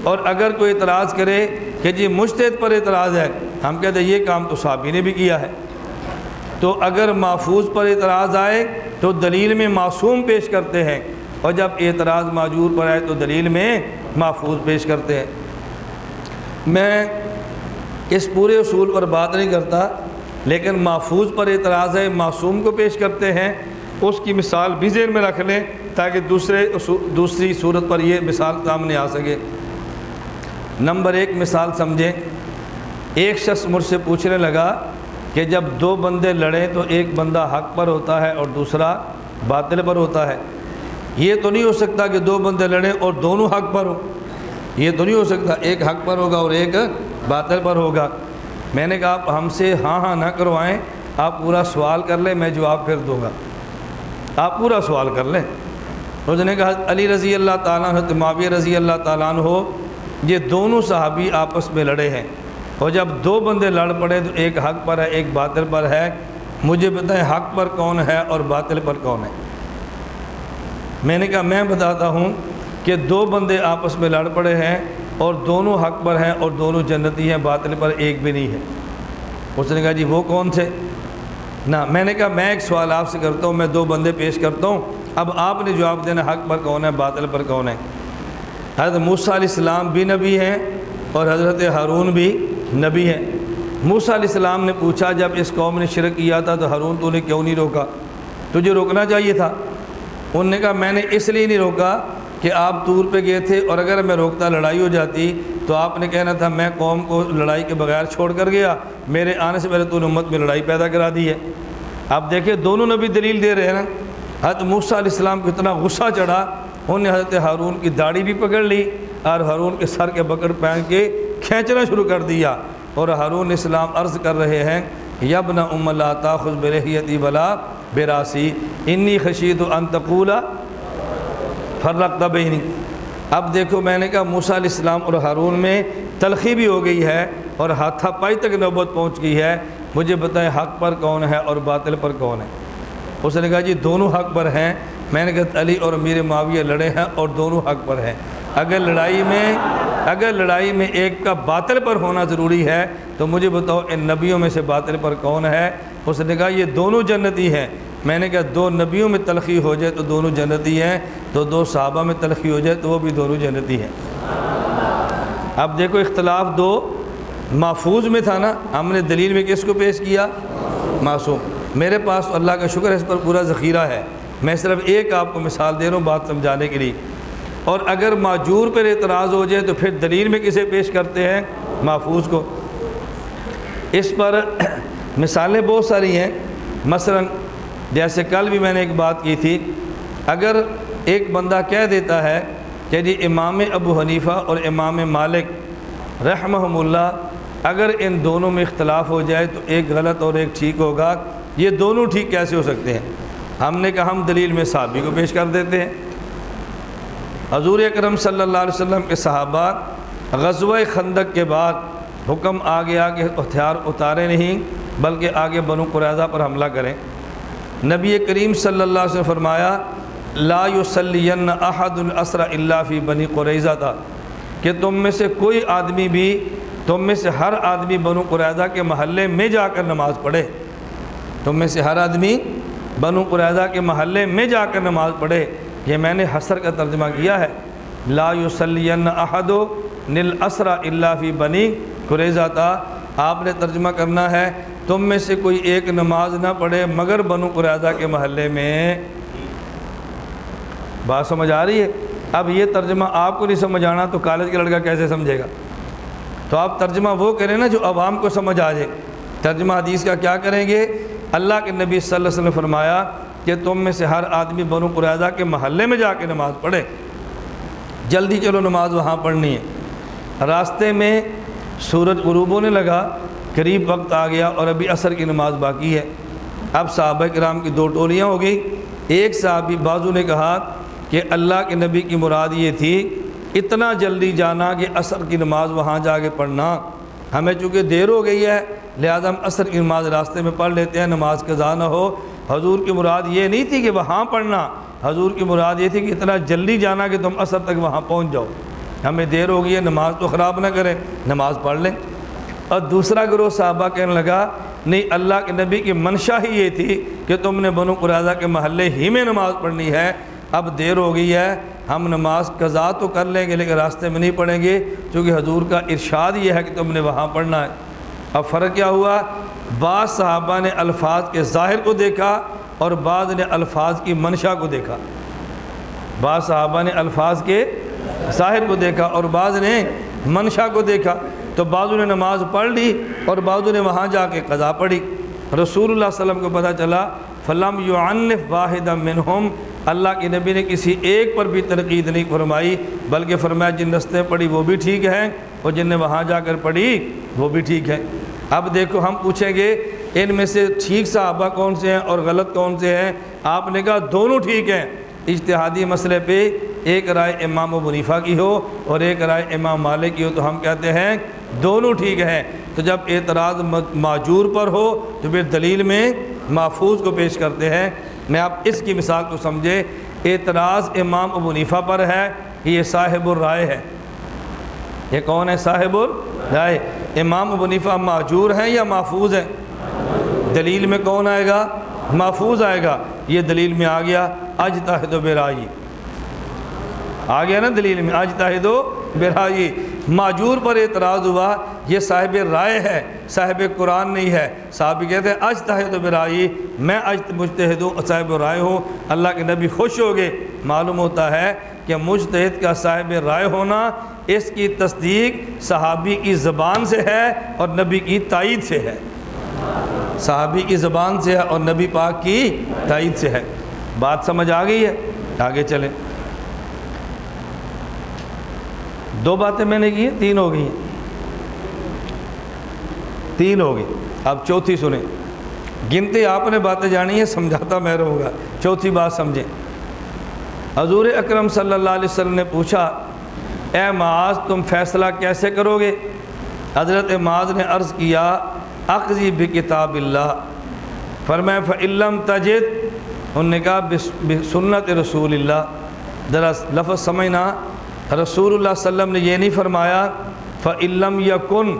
S2: اور اگر کوئی اعتراض کرے کہ جی مجتہد پر اعتراض ہے، ہم کہتے ہیں یہ کام تو صحابی نے بھی کیا ہے۔ تو اگر محفوظ پر اعتراض آئے تو دلیل میں معصوم پیش کرتے ہیں، اور جب اعتراض معذور پر آئے تو دلیل میں محفوظ پیش کرتے ہیں۔ میں اس پورے اصول پر بات نہیں کرتا، لیکن محفوظ پر اعتراض ہے، معصوم کو پیش کرتے ہیں، اس کی مثال بھی ذہن میں رکھ لیں تاکہ دوسری صورت پر یہ مثال سامنے آ سکے۔ نمبر 1 مثال سمجھیں۔ ایک شخص مجھ سے پوچھنے لگا کہ جب 2 بندے لڑیں تو ایک بندہ حق پر ہوتا ہے اور دوسرا باطل پر ہوتا ہے، یہ تو نہیں ہو سکتا کہ 2 بندے لڑیں اور دونوں حق پر ہوں، یہ تو نہیں ہو سکتا، ایک حق پر ہوگا اور ایک باطل پر ہوگا۔ میں نے کہا آپ ہم سے ہاں نہ کروائیں، آپ پورا سوال کر لیں، میں جواب پھر دوں گا، آپ پورا سوال کر لیں۔ اس نے کہا علی رضی اللہ تعالیٰ عنہ، معاویہ رضی اللہ تعالیٰ عنہ، یہ دونوں صحابی آپس میں لڑے ہیں، اور جب 2 بندے لڑ پڑے تو ایک حق پر ہے ایک باطل پر ہے، مجھے بتائیں حق پر کون ہے اور باطل پر کون ہے؟ میں نے کہا میں بتاتا ہوں کہ 2 بندے آپس میں لڑ پڑے ہیں اور دونوں حق پر ہیں اور دونوں جنتی ہیں، باطل پر ایک بھی نہیں ہے۔ اس نے کہا جی وہ کون تھے؟ نہ، میں نے کہا میں ایک سوال آپ سے کرتا ہوں، میں 2 بندے پیش کرتا ہوں، اب آپ نے جواب دینا حق پر کون ہے باطل پر کون ہے۔ حضرت موسیٰ علیہ السلام بھی نبی ہیں اور حضرت ہارون بھی نبی ہیں۔ موسیٰ علیہ السلام نے پوچھا جب اس قوم نے شرک کیا تھا تو ہارون تو نے کیوں نہیں روکا؟ تجھے روکنا چاہیے تھا۔ انہوں نے کہا میں نے اس لیے نہیں روکا کہ آپ طور پہ گئے تھے، اور اگر میں روکتا لڑائی ہو جاتی تو آپ نے کہنا تھا میں قوم کو لڑائی کے بغیر چھوڑ کر گیا، میرے آنے سے پہلے تو نے امت میں لڑائی پیدا کرا دی ہے۔ اب دیکھیں دونوں نبی دلیل دے رہے ہیں نا۔ حضرت موسیٰ علیہ السلام کو اتنا غصہ چڑھا، انہوں نے حضرت ہارون کی داڑھی بھی پکڑ لی اور ہارون کے سر کے بکر پہن کے کھینچنا شروع کر دیا، اور ہارون السلام عرض کر رہے ہیں یا ابن ام لا تاخذ بلحیتی ولا براسی انی خشیت ان تقول فرقت بینی۔ اب دیکھو میں نے کہا موسیٰ علیہ السلام اور ہارون میں تلخی بھی ہو گئی ہے اور ہاتھا پائی تک نوبت پہنچ گئی ہے، مجھے بتائیں حق پر کون ہے اور باطل پر کون ہے؟ اس نے کہا جی دونوں حق پر ہیں۔ میں نے کہا علی اور امیر معاویہ لڑے ہیں اور دونوں حق پر ہیں، اگر لڑائی میں ایک کا باطل پر ہونا ضروری ہے تو مجھے بتاؤ ان نبیوں میں سے باطل پر کون ہے؟ اس نے کہا یہ دونوں جنتی ہیں۔ میں نے کہا 2 نبیوں میں تلخی ہو جائے تو دونوں جنتی ہیں، تو 2 صحابہ میں تلخی ہو جائے تو وہ بھی دونوں جنتی ہیں۔ اب دیکھو اختلاف 2 محفوظ میں تھا نا، ہم نے دلیل میں کس کو پیش کیا؟ معصوم۔ میرے پاس اللہ کا شکر ہے اس پر پورا ذخیرہ ہے، میں صرف ایک آپ کو مثال دے رہا ہوں بات سمجھانے کے لیے۔ اور اگر معجور پر اعتراض ہو جائے تو پھر دلیل میں کسے پیش کرتے ہیں؟ محفوظ کو۔ اس پر مثالیں بہت ساری ہیں، مثلا جیسے کل بھی میں نے ایک بات کی تھی، اگر ایک بندہ کہہ دیتا ہے کہ جی امام ابو حنیفہ اور امام مالک رحمہم اللہ، اگر ان دونوں میں اختلاف ہو جائے تو ایک غلط اور ایک ٹھیک ہوگا، یہ دونوں ٹھیک کیسے ہو سکتے ہیں؟ ہم نے کہا ہم دلیل میں صحابی کو پیش کر دیتے ہیں۔ حضور اکرم صلی اللہ علیہ وسلم کے صحابہ غزوہ خندق کے بعد حکم آ گیا کہ ہتھیار اتارے نہیں بلکہ آگے بنو قریظہ پر حملہ کریں۔ نبی کریم صلی اللہ علیہ وسلم فرمایا لا یصلین احد العصر الا فی بنی قریظہ تھا، کہ تم میں سے کوئی آدمی بھی، تم میں سے ہر آدمی بنو قریظہ کے محلے میں جا کر نماز پڑھے، تم میں سے ہر آدمی بنو قریظہ کے محلے میں جا کر نماز پڑھے۔ یہ میں نے حصر کا ترجمہ کیا ہے، لا یصلین احد العصر الا فی بنی قریظہ تھا، آپ نے ترجمہ کرنا ہے تم میں سے کوئی ایک نماز نہ پڑھے مگر بنو قریظہ کے محلے میں۔ بات سمجھ آ رہی ہے؟ اب یہ ترجمہ آپ کو نہیں سمجھ آنا تو کالج کا لڑکا کیسے سمجھے گا؟ تو آپ ترجمہ وہ کریں نا جو عوام کو سمجھ آ جائے۔ ترجمہ حدیث کا کیا کریں گے؟ اللہ کے نبی صلی اللہ علیہ وسلم نے فرمایا کہ تم میں سے ہر آدمی بنو قریظہ کے محلے میں جا کے نماز پڑھے، جلدی چلو نماز وہاں پڑھنی ہے۔ راستے میں سورج غروب ہونے لگا، قریب وقت آ گیا اور ابھی عصر کی نماز باقی ہے۔ اب صحابہ کرام کی 2 ٹولیاں ہو گئی۔ ایک صحابی بازو نے کہا کہ اللہ کے نبی کی مراد یہ تھی اتنا جلدی جانا کہ عصر کی نماز وہاں جا کے پڑھنا، ہمیں چونکہ دیر ہو گئی ہے لہذا ہم عصر کی نماز راستے میں پڑھ لیتے ہیں، نماز قضا نہ ہو۔ حضور کی مراد یہ نہیں تھی کہ وہاں پڑھنا، حضور کی مراد یہ تھی کہ اتنا جلدی جانا کہ تم عصر تک وہاں پہنچ جاؤ، ہمیں دیر ہو گئی ہے، نماز تو خراب نہ کریں، نماز پڑھ لیں۔ اور دوسرا گروہ صحابہ کہنے لگا نہیں، اللہ کے نبی کی منشا ہی یہ تھی کہ تم نے بنو قریظہ کے محلے ہی میں نماز پڑھنی ہے، اب دیر ہو گئی ہے، ہم نماز قضا تو کر لیں گے لیکن راستے میں نہیں پڑھیں گے، کیونکہ حضور کا ارشاد یہ ہے کہ تم نے وہاں پڑھنا ہے۔ اب فرق کیا ہوا؟ بعض صحابہ نے الفاظ کے ظاہر کو دیکھا اور بعض نے الفاظ کی منشا کو دیکھا۔ بعض صحابہ نے الفاظ کے ظاہر کو دیکھا اور بعض نے منشا کو دیکھا، تو بعضوں نے نماز پڑھ لی اور بعضوں نے وہاں جا کے قضا پڑھی۔ رسول اللہ صلی اللہ علیہ وسلم کو پتہ چلا فلم یعنف واحدا منہم، اللہ کے نبی نے کسی ایک پر بھی تنقید نہیں فرمائی، بلکہ فرمایا جن رستے پڑھی وہ بھی ٹھیک ہے اور جن نے وہاں جا کر پڑھی وہ بھی ٹھیک ہے۔ اب دیکھو ہم پوچھیں گے ان میں سے ٹھیک صحابہ کون سے ہیں اور غلط کون سے ہیں؟ آپ نے کہا دونوں ٹھیک ہیں۔ اجتہادی مسئلے پہ ایک رائے امام ابو حنیفہ کی ہو اور ایک رائے امام مالک کی ہو تو ہم کہتے ہیں دونوں ٹھیک ہیں۔ تو جب اعتراض معجور پر ہو تو پھر دلیل میں محفوظ کو پیش کرتے ہیں۔ میں آپ اس کی مثال کو سمجھے، اعتراض امام ابو حنیفہ پر ہے کہ یہ صاحب الرائے ہے۔ یہ کون ہے صاحب الرائے؟ امام ابو حنیفہ معجور ہیں یا محفوظ ہیں؟ دلیل میں کون آئے گا؟ محفوظ آئے گا۔ یہ دلیل میں آ گیا اجتہد برائے، آ گیا نا دلیل میں اجتہد برائے۔ معجور پر اعتراض ہوا، یہ صاحب رائے ہے، صاحب قرآن نہیں ہے۔ صحابی کہتے ہیں اجتہد برائے، میں مجتہد ہوں، صاحب رائے ہوں۔ اللہ کے نبی خوش ہو گئے۔ معلوم ہوتا ہے کہ مجتہد کا صاحب رائے ہونا، اس کی تصدیق صحابی کی زبان سے ہے اور نبی کی تائید سے ہے۔ صحابی کی زبان سے ہے اور نبی پاک کی تائید سے ہے۔ بات سمجھ آ گئی ہے؟ آگے چلیں۔ دو باتیں میں نے کی ہیں، تین ہو گئی ہیں، تین ہو گئی۔ اب چوتھی سنیں، گنتے آپ نے باتیں جانی ہیں، سمجھاتا میں رہوں گا، چوتھی بات سمجھیں۔ حضور اکرم صلی اللہ علیہ وسلم نے پوچھا اے معاذ تم فیصلہ کیسے کرو گے؟ حضرت معاذ نے عرض کیا اقضی بکتاب اللہ، فرمایا فَإِن لَّمْ تَجِدْ، انہوں نے کہا بسنت رسول اللہ۔ ذرا لفظ سمجھنا، رسول اللہ صلی اللہ علیہ وسلم نے یہ نہیں فرمایا فَإِن لَّمْ يَكُنْ،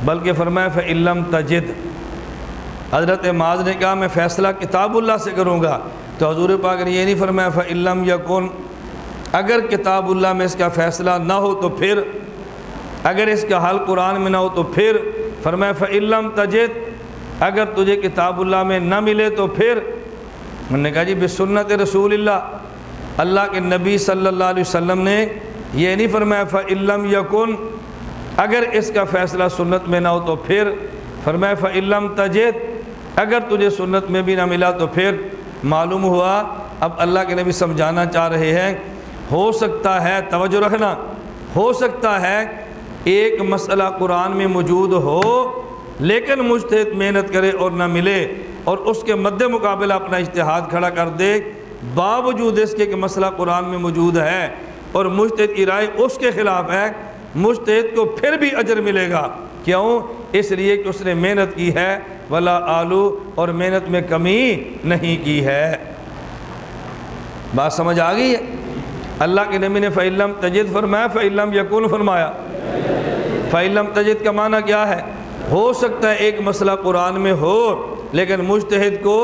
S2: بلکہ فرمایا فَإِن لَّمْ تَجِدْ۔ حضرت معاذ نے کہا میں فیصلہ کتاب اللہ سے کروں گا، تو حضور پاک نے یہ نہیں فرمایا فَإِن لَّمْ يَكُنْ، اگر کتاب اللہ میں اس کا فیصلہ نہ ہو تو پھر، اگر اس کا حل قرآن میں نہ ہو تو پھر، فرمایا فَإِن لَّمْ تَجِدْ، اگر تجھے کتاب اللہ میں نہ ملے تو پھر، میں نے کہا جی بسنت رسول اللہ، اللہ کے نبی صلی اللہ علیہ وسلم نے یہ نہیں فرمایا فَإِن لَّمْ يَكُنْ، اگر اس کا فیصلہ سنت میں نہ ہو تو پھر، فرمایا فَإِن لَّمْ تَجِدْ، اگر تجھے سنت میں بھی نہ ملا تو پھر۔ معلوم ہوا اب اللہ کے نبی سمجھانا چاہ رہے ہیں، ہو سکتا ہے، توجہ رکھنا، ہو سکتا ہے ایک مسئلہ قرآن میں موجود ہو لیکن مجتہد محنت کرے اور نہ ملے اور اس کے مد مقابلہ اپنا اجتہاد کھڑا کر دے، باوجود اس کے کہ مسئلہ قرآن میں موجود ہے اور مجتہد کی رائے اس کے خلاف ہے، مجتہد کو پھر بھی اجر ملے گا۔ کیوں؟ اس لیے کہ اس نے محنت کی ہے، ولا آلو، اور محنت میں کمی نہیں کی ہے۔ بات سمجھ آ گئی ہے؟ اللہ کے نبی نے فَإِن لَّمْ تَجِدْ فرمایا، فَإِن لَّمْ يَكُنْ فرمایا۔ فَإِن لَّمْ تَجِدْ کا معنی کیا ہے؟ ہو سکتا ہے ایک مسئلہ قرآن میں ہو لیکن مجتہد کو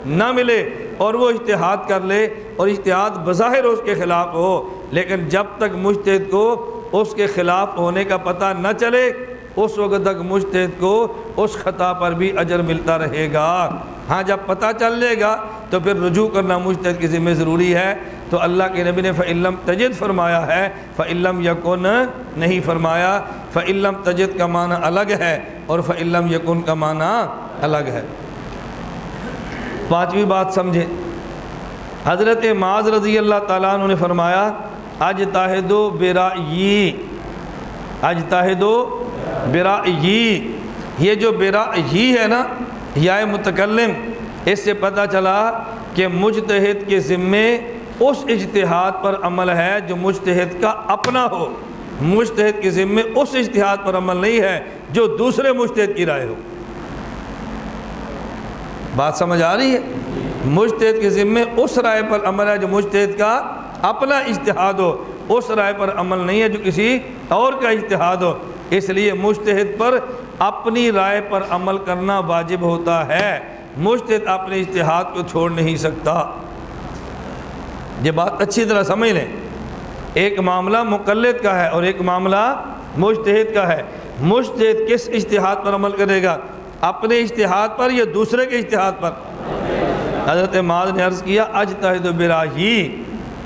S2: نہ ملے اور وہ اجتہاد کر لے اور اجتہاد بظاہر اس کے خلاف ہو، لیکن جب تک مجتہد کو اس کے خلاف ہونے کا پتہ نہ چلے اس وقت تک مجتہد کو اس خطا پر بھی اجر ملتا رہے گا۔ ہاں جب پتہ چل لے گا تو پھر رجوع کرنا مجتہد کی ذمہ ضروری ہے۔ تو اللہ کے نبی نے فَإِن لَّمْ تَجِدْ فرمایا ہے، فَإِن لَّمْ يَكُنْ نہیں فرمایا۔ فَإِن لَّمْ تَجِدْ کا معنی الگ ہے اور فَإِن لَّمْ يَكُنْ کا معنی الگ ہے۔ پانچویں بات سمجھیں، حضرت معاذ رضی اللہ تعالیٰ عنہ نے فرمایا اجتہدوا برأیی، اجتہدوا برأیی، یہ جو برأیی ہے نا یا متکلم، اس سے پتہ چلا کہ مجتہد کے ذمے اس اجتہاد پر عمل ہے جو مجتہد کا اپنا ہو، مجتہد کے ذمے اس اجتہاد پر عمل نہیں ہے جو دوسرے مجتہد کی رائے ہو۔ بات سمجھ آ رہی ہے؟ مجتہد کے ذمے اس رائے پر عمل ہے جو مجتہد کا اپنا اجتہاد ہو، اس رائے پر عمل نہیں ہے جو کسی اور کا اجتہاد ہو۔ اس لیے مجتہد پر اپنی رائے پر عمل کرنا واجب ہوتا ہے، مجتہد اپنے اجتہاد کو چھوڑ نہیں سکتا۔ یہ بات اچھی طرح سمجھ لیں، ایک معاملہ مقلد کا ہے اور ایک معاملہ مجتہد کا ہے۔ مجتہد کس اجتہاد پر عمل کرے گا؟ اپنے اجتہاد پر یا دوسرے کے اجتہاد پر؟ حضرت معاذ نے عرض کیا اجتہد برائے،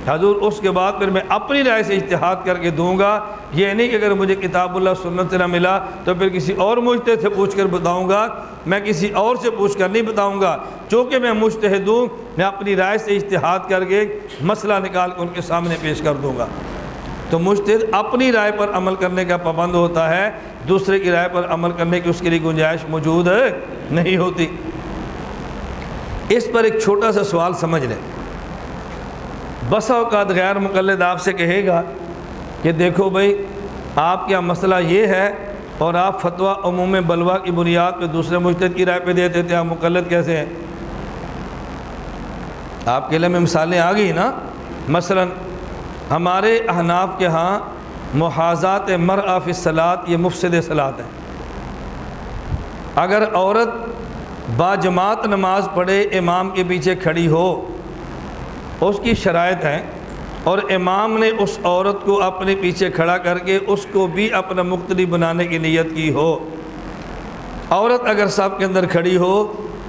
S2: حضور اس کے بعد پھر میں اپنی رائے سے اجتہاد کر کے دوں گا، یہ نہیں کہ اگر مجھے کتاب اللہ سنت سے نہ ملا تو پھر کسی اور مجتہد سے پوچھ کر بتاؤں گا، میں کسی اور سے پوچھ کر نہیں بتاؤں گا۔ چونکہ میں مجتہد ہوں، میں اپنی رائے سے اجتہاد کر کے مسئلہ نکال کے ان کے سامنے پیش کر دوں گا۔ تو مجتہد اپنی رائے پر عمل کرنے کا پابند ہوتا ہے، دوسرے کی رائے پر عمل کرنے کی اس کے لیے گنجائش موجود نہیں ہوتی۔ اس پر ایک چھوٹا سا سوال سمجھ لیں۔ بسا اوقات غیر مقلد آپ سے کہے گا کہ دیکھو بھائی آپ کا مسئلہ یہ ہے اور آپ فتویٰ عموم بلوہ کی بنیاد پہ دوسرے مجتہد کی رائے پہ دیتے تھے، آپ مقلد کیسے ہیں؟ آپ کے لیے میں مثالیں آ گئی نا۔ مثلا ہمارے احناف کے ہاں محاذات مرأہ فی الصلاۃ یہ مفسد صلاۃ ہے۔ اگر عورت باجماعت نماز پڑھے امام کے پیچھے کھڑی ہو، اس کی شرائط ہیں، اور امام نے اس عورت کو اپنے پیچھے کھڑا کر کے اس کو بھی اپنا مقتدی بنانے کی نیت کی ہو۔ عورت اگر صف کے اندر کھڑی ہو،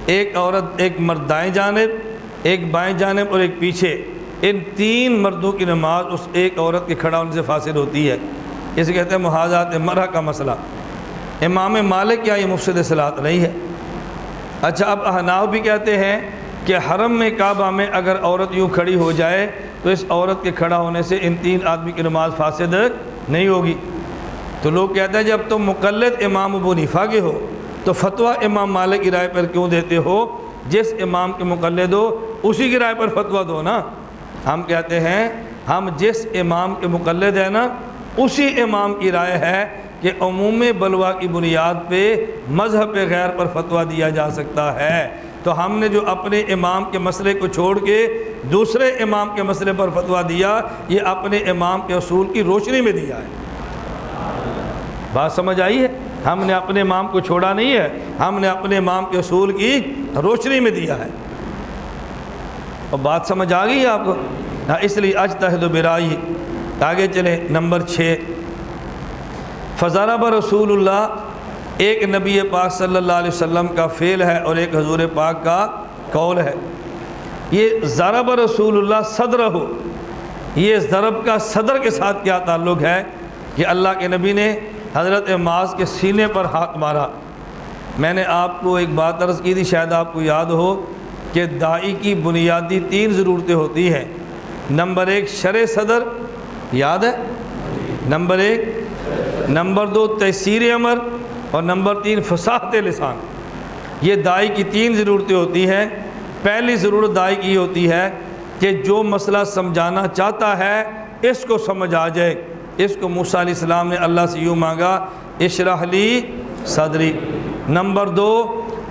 S2: ایک عورت، ایک مرد دائیں جانب، ایک بائیں جانب اور ایک پیچھے، ان تین مردوں کی نماز اس ایک عورت کے کھڑا ہونے سے فاسد ہوتی ہے۔ اسے کہتے ہیں محاذات مرأہ کا مسئلہ۔ امام مالک کیا یہ مفسد صلاۃ نہیں ہے؟ اچھا، اب احناف بھی کہتے ہیں کہ حرم میں کعبہ میں اگر عورت یوں کھڑی ہو جائے تو اس عورت کے کھڑا ہونے سے ان تین آدمی کی نماز فاسد نہیں ہوگی۔ تو لوگ کہتے ہیں جب تم مقلد امام ابو حنیفہ کے ہو تو فتویٰ امام مالک کی رائے پر کیوں دیتے ہو؟ جس امام کے مقلد ہو اسی کی رائے پر فتویٰ دو نا۔ ہم کہتے ہیں ہم جس امام کے مقلد ہیں نا اسی امام کی رائے ہے کہ عموم بلوہ کی بنیاد پہ مذہب غیر پر فتویٰ دیا جا سکتا ہے۔ تو ہم نے جو اپنے امام کے مسئلے کو چھوڑ کے دوسرے امام کے مسئلے پر فتویٰ دیا، یہ اپنے امام کے اصول کی روشنی میں دیا ہے۔ بات سمجھ آئی ہے؟ ہم نے اپنے امام کو چھوڑا نہیں ہے، ہم نے اپنے امام کے اصول کی روشنی میں دیا ہے۔ اور بات سمجھ آ گئی ہے آپ کو؟ اس لیے اجتہد برائے۔ آگے چلیں، نمبر 6، فضرب رسول اللہ ایک نبی پاک صلی اللہ علیہ وسلم کا فعل ہے اور ایک حضور پاک کا قول ہے۔ یہ ضرب رسول اللہ صدرہ، یہ ضرب کا صدر کے ساتھ کیا تعلق ہے کہ اللہ کے نبی نے حضرت معاذ کے سینے پر ہاتھ مارا۔ میں نے آپ کو ایک بات عرض کی تھی، شاید آپ کو یاد ہو کہ داعی کی بنیادی 3 ضرورتیں ہوتی ہیں۔ نمبر 1 شرع صدر، یاد ہے؟ نمبر 1، نمبر 2 تیسیر امر، اور نمبر 3 فصاحت لسان۔ یہ داعی کی 3 ضرورتیں ہوتی ہیں۔ پہلی ضرورت داعی کی ہوتی ہے کہ جو مسئلہ سمجھانا چاہتا ہے اس کو سمجھ آ جائے۔ اس کو موسیٰ علیہ السلام نے اللہ سے یوں مانگا، اشرح لی صدری۔ نمبر 2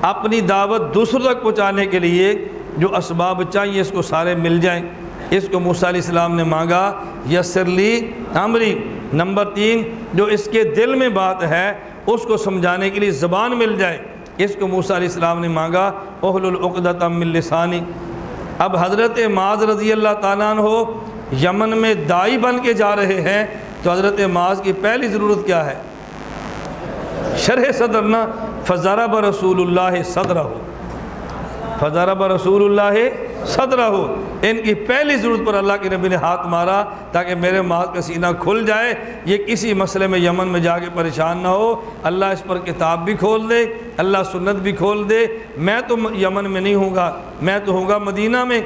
S2: اپنی دعوت دوسروں تک پہنچانے کے لیے جو اسباب چاہیے اس کو سارے مل جائیں، اس کو موسیٰ علیہ السلام نے مانگا، یسر لی امری۔ نمبر 3 جو اس کے دل میں بات ہے اس کو سمجھانے کے لیے زبان مل جائے، اس کو موسیٰ علیہ السلام نے مانگا، احلل عقدۃ من لسانی۔ اب حضرت معاذ رضی اللہ تعالیٰ عنہ یمن میں داعی بن کے جا رہے ہیں، تو حضرت معاذ کی پہلی ضرورت کیا ہے؟ شرح صدر نا۔ فضرب رسول اللہ صدرہ، فضرب رسول اللہ صدرہ، ان کی پہلی ضرورت پر اللہ کے نبی نے ہاتھ مارا تاکہ میرے معاذ کا سینہ کھل جائے، یہ کسی مسئلے میں یمن میں جا کے پریشان نہ ہو۔ اللہ اس پر کتاب بھی کھول دے، اللہ سنت بھی کھول دے۔ میں تو یمن میں نہیں ہوں گا، میں تو ہوں گا مدینہ میں،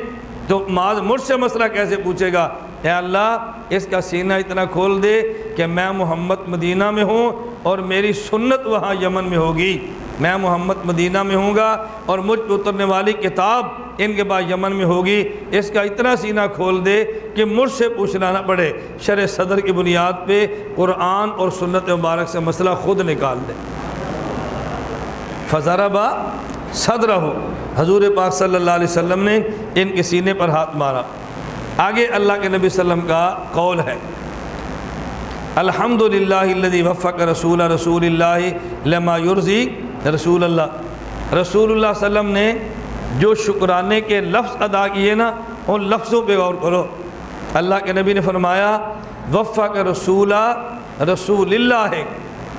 S2: تو معاذ مجھ سے مسئلہ کیسے پوچھے گا؟ اے اللہ اس کا سینہ اتنا کھول دے کہ میں محمد مدینہ میں ہوں اور میری سنت وہاں یمن میں ہوگی، میں محمد مدینہ میں ہوں گا اور مجھ پہ اترنے والی کتاب ان کے بعد یمن میں ہوگی۔ اس کا اتنا سینہ کھول دے کہ مجھ سے پوچھنا نہ پڑے، شرع صدر کی بنیاد پہ قرآن اور سنت مبارک سے مسئلہ خود نکال دے۔ فضرب صدرہ، حضور پاک صلی اللہ علیہ وسلم نے ان کے سینے پر ہاتھ مارا۔ آگے اللہ کے نبی صلی اللہ علیہ وسلم کا قول ہے، الحمدللہ الذی وفق رسول اللہ لما یرضی رسول اللہ۔ رسول اللہ صلی اللہ علیہ وسلم نے جو شکرانے کے لفظ ادا کیے نا، ان لفظوں پہ غور کرو۔ اللہ کے نبی نے فرمایا وفق رسول اللہ ہے،